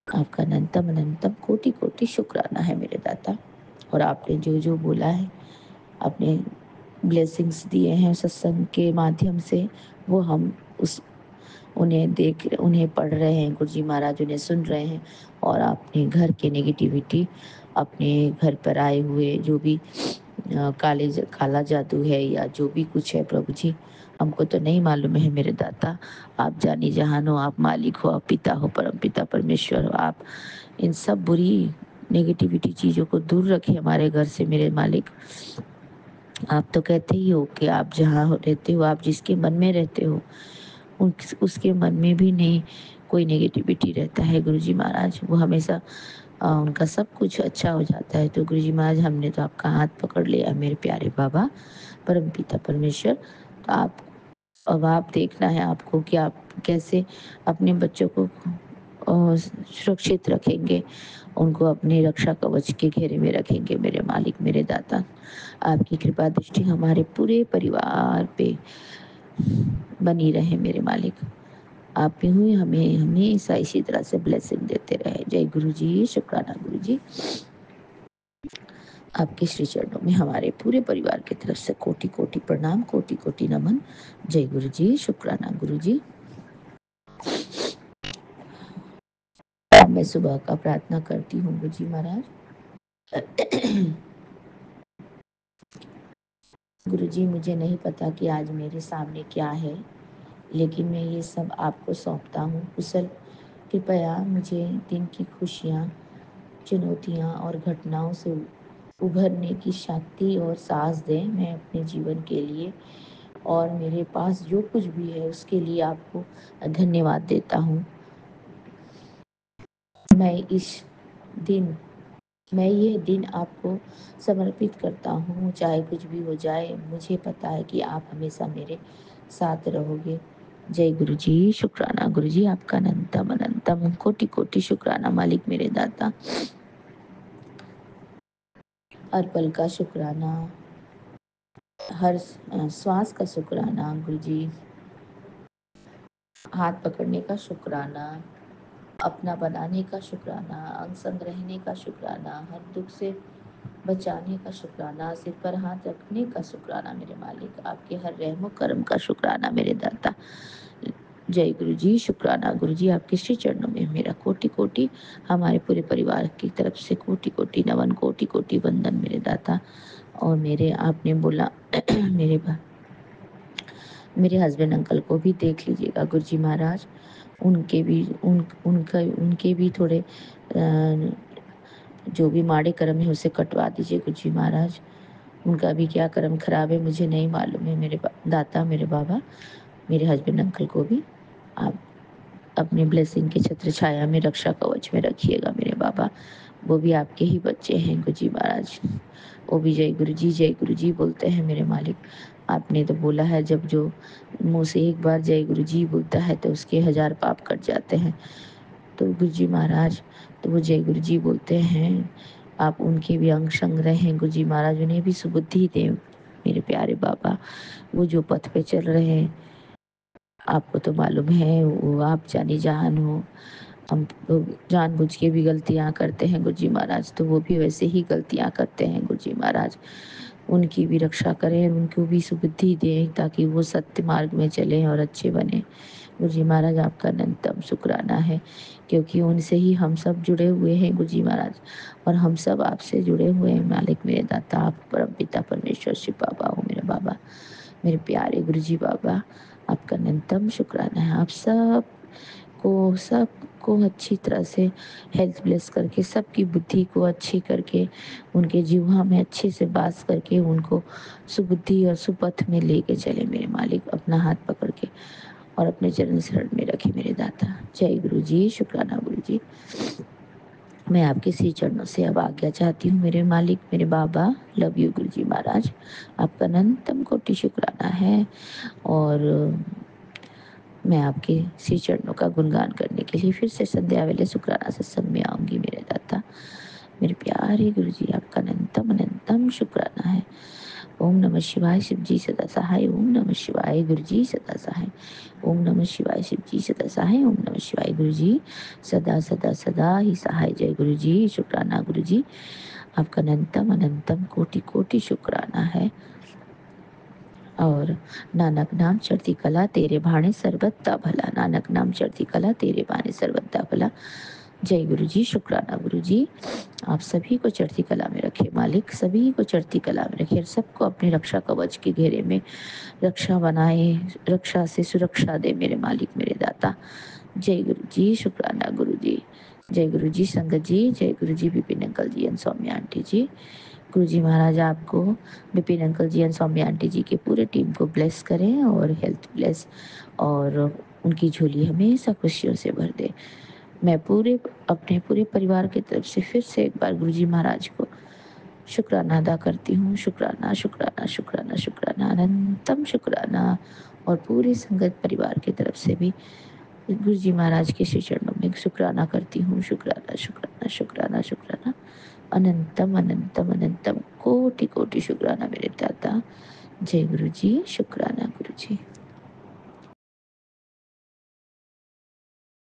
आपका अनंतम अनंतम कोटि कोटि शुक्राना है मेरे दाता। और आपने जो जो बोला है, अपने ब्लेसिंग्स दिए हैं सत्संग के माध्यम से, वो हम उन्हें पढ़ रहे हैं गुरु जी महाराज, उन्हें सुन रहे हैं। और अपने घर के नेगेटिविटी, अपने घर पर आए हुए जो भी काला जादू है या जो भी कुछ है प्रभु जी, हमको तो नहीं मालूम है मेरे दाता, आप जानी जहान हो, आप मालिक हो, आप पिता हो, परम पिता परमेश्वर हो। आप इन सब बुरी नेगेटिविटी चीज़ों को दूर रखें हमारे घर से मेरे मालिक। आप तो कहते ही हो कि आप जहाँ रहते हो, आप जिसके मन में रहते हो उसके मन में भी नहीं कोई नेगेटिविटी रहता है गुरु जी महाराज, वो हमेशा उनका सब कुछ अच्छा हो जाता है। तो गुरु जी महाराज, हमने तो आपका हाथ पकड़ लिया मेरे प्यारे बाबा परम पिता परमेश्वर। तो अब आप देखना है आपको कि आप कैसे अपने बच्चों को सुरक्षित रखेंगे, उनको अपने रक्षा कवच के घेरे में रखेंगे मेरे मालिक मेरे दाता। आपकी कृपा दृष्टि हमारे पूरे परिवार पे बनी रहे मेरे मालिक। आप भी हुई हमें हमेशा इसी तरह से ब्लेसिंग देते रहे। जय गुरु जी, शुक्राना गुरु जी। आपके श्री चरणों में हमारे पूरे परिवार की तरफ से कोटि कोटि प्रणाम, कोटि कोटि नमन। जय गुरु जी, शुक्राना गुरु जी। मैं सुबह का प्रार्थना करती हूँ गुरु जी महाराज। गुरु जी, मुझे नहीं पता कि आज मेरे सामने क्या है, लेकिन मैं ये सब आपको सौंपता हूँ। कुशल कृपया मुझे दिन की खुशियाँ, चुनौतियाँ और घटनाओं से उभरने की शक्ति और साहस दें। मैं अपने जीवन के लिए और मेरे पास जो कुछ भी है उसके लिए आपको धन्यवाद देता हूँ। मैं यह दिन आपको समर्पित करता हूँ, चाहे कुछ भी हो जाए। मुझे पता है कि आप हमेशा मेरे साथ रहोगे। जय गुरु जी, शुक्राना गुरु जी, आपका अनंतम अनंतम कोटि कोटि शुक्राना मालिक मेरे दाता। हर पल का शुक्राना, हर श्वास का शुक्राना गुरु जी, हाथ पकड़ने का शुक्राना, अपना बनाने का शुक्राना, अंग संग रहने का शुक्राना, हर दुख से बचाने का शुक्राना, सिर पर हाथ रखने का शुक्राना मेरे मालिक, आपके हर रहमो करम का शुक्राना मेरे दाता। जय गुरु जी, शुक्राना गुरु जी। आपके श्री चरणों में मेरा कोटि कोटि, हमारे पूरे परिवार की तरफ से कोटि कोटि नमन, कोटि कोटि वंदन मेरे दाता। और मेरे आपने बोला मेरे हस्बैंड अंकल को भी देख लीजिएगा गुरु जी महाराज, उनके भी थोड़े जो भी माड़े कर्म है उसे कटवा दीजिए गुरु जी महाराज। उनका भी क्या कर्म खराब है मुझे नहीं मालूम है। मेरे दाता, मेरे बाबा, मेरे हस्बैंड अंकल को भी आप अपने ब्लेसिंग के छत्र छाया में, रक्षा कवच में रखिएगा मेरे बाबा। वो भी आपके ही बच्चे हैं गुरुजी महाराज। वो भी जय गुरु जी बोलते हैं मेरे मालिक। आपने तो बोला है जब जो मुंह से एक बार जय गुरु जी बोलता है तो उसके 1000 पाप कट जाते हैं। तो गुरुजी महाराज तो वो जय गुरु जी बोलते हैं। आप उनके भी अंग संग रहे हैं गुरुजी महाराज, उन्हें भी सुबुद्धि दें मेरे प्यारे बाबा। वो जो पथ पे चल रहे हैं आपको तो मालूम है, वो आप जानी जान हो। हम लोग जानबूझ के भी गलतियां करते हैं गुरुजी महाराज, तो वो भी वैसे ही गलतियां करते हैं गुरुजी महाराज। उनकी भी रक्षा करें, उनको भी सुबुद्धि दें ताकि वो सत्य मार्ग में चलें और अच्छे बने। गुरुजी महाराज आपका अनंतम शुक्राना है, क्योंकि उनसे ही हम सब जुड़े हुए हैं गुरुजी महाराज, और हम सब आपसे जुड़े हुए हैं मालिक मेरे दाता। आप परम पिता परमेश्वर शिव बाबा हो मेरे बाबा, मेरे प्यारे गुरुजी बाबा। आपका अनंतम शुक्राना है। आप सबको अच्छी तरह से हेल्थ ब्लेस करके, सबकी बुद्धि को अच्छी करके, उनके जीवा में अच्छे से बास करके उनको सुबुद्धि और सुपथ में लेके चले मेरे मालिक, अपना हाथ पकड़ के और अपने चरण शरण में रखे मेरे दाता। जय गुरु जी, शुक्राना गुरु जी। मैं आपके श्री चरणों से अब आज्ञा चाहती हूँ मेरे मालिक, मेरे बाबा। लव यू गुरु जी महाराज। आपका अनंतम कोटि शुक्राना है। और मैं आपके श्री चरणों का गुणगान करने के लिए फिर से संध्या वेले शुक्राना सत्संग में आऊंगी मेरे दाता, मेरे प्यारे गुरु जी। आपका अनंतम अनंतम शुक्राना है। ओम नमः शिवाय शिव जी सदा सहाय। ओम नमः शिवाय गुरु जी सदा सहाय। ओम नमः शिवाय शिव जी सदा सहाय। ओम नमः शिवाय गुरु जी सदा सदा सदा ही सहाय। जय गुरु जी, शुक्राना गुरु जी। आपका अनंतम अनंतम कोटि कोटि शुक्राना है। और नानक नाम चढ़ती कला तेरे भाणे सर्वत्ता भला। नानक नाम चढ़ती कला तेरे भाणे सर्वत्ता भला। जय गुरु जी, शुक्राना गुरु जी। आप सभी को चढ़ती कला में रखे मालिक, सभी को चढ़ती कला में रखे और सबको अपने रक्षा कवच के घेरे में रक्षा बनाए, रक्षा से सुरक्षा दे मेरे मालिक मेरे दाता। जय गुरु जी, शुक्राना गुरु जी। जय गुरु जी संगत जी, जय गुरु जी Vipin uncle ji and Saumya aunty ji. गुरु जी महाराज आपको, Vipin uncle ji and Saumya aunty ji के पूरे टीम को ब्लेस करें और हेल्थ ब्लेस, और उनकी झोली हमेशा खुशियों से भर दे। मैं अपने पूरे परिवार की तरफ से फिर से एक बार गुरु जी महाराज को शुक्राना अदा करती हूँ। शुक्राना शुक्राना शुक्राना शुक्राना, अनंतम शुक्राना। और पूरी संगत परिवार की तरफ से भी गुरु जी महाराज के श्री चरणों में शुक्राना करती हूँ। शुक्राना शुक्राना शुक्राना शुक्राना, अनंतम अनंतम अनंतम कोटि कोटि शुक्राना मेरे दाता। जय गुरु जी, शुक्राना गुरु जी।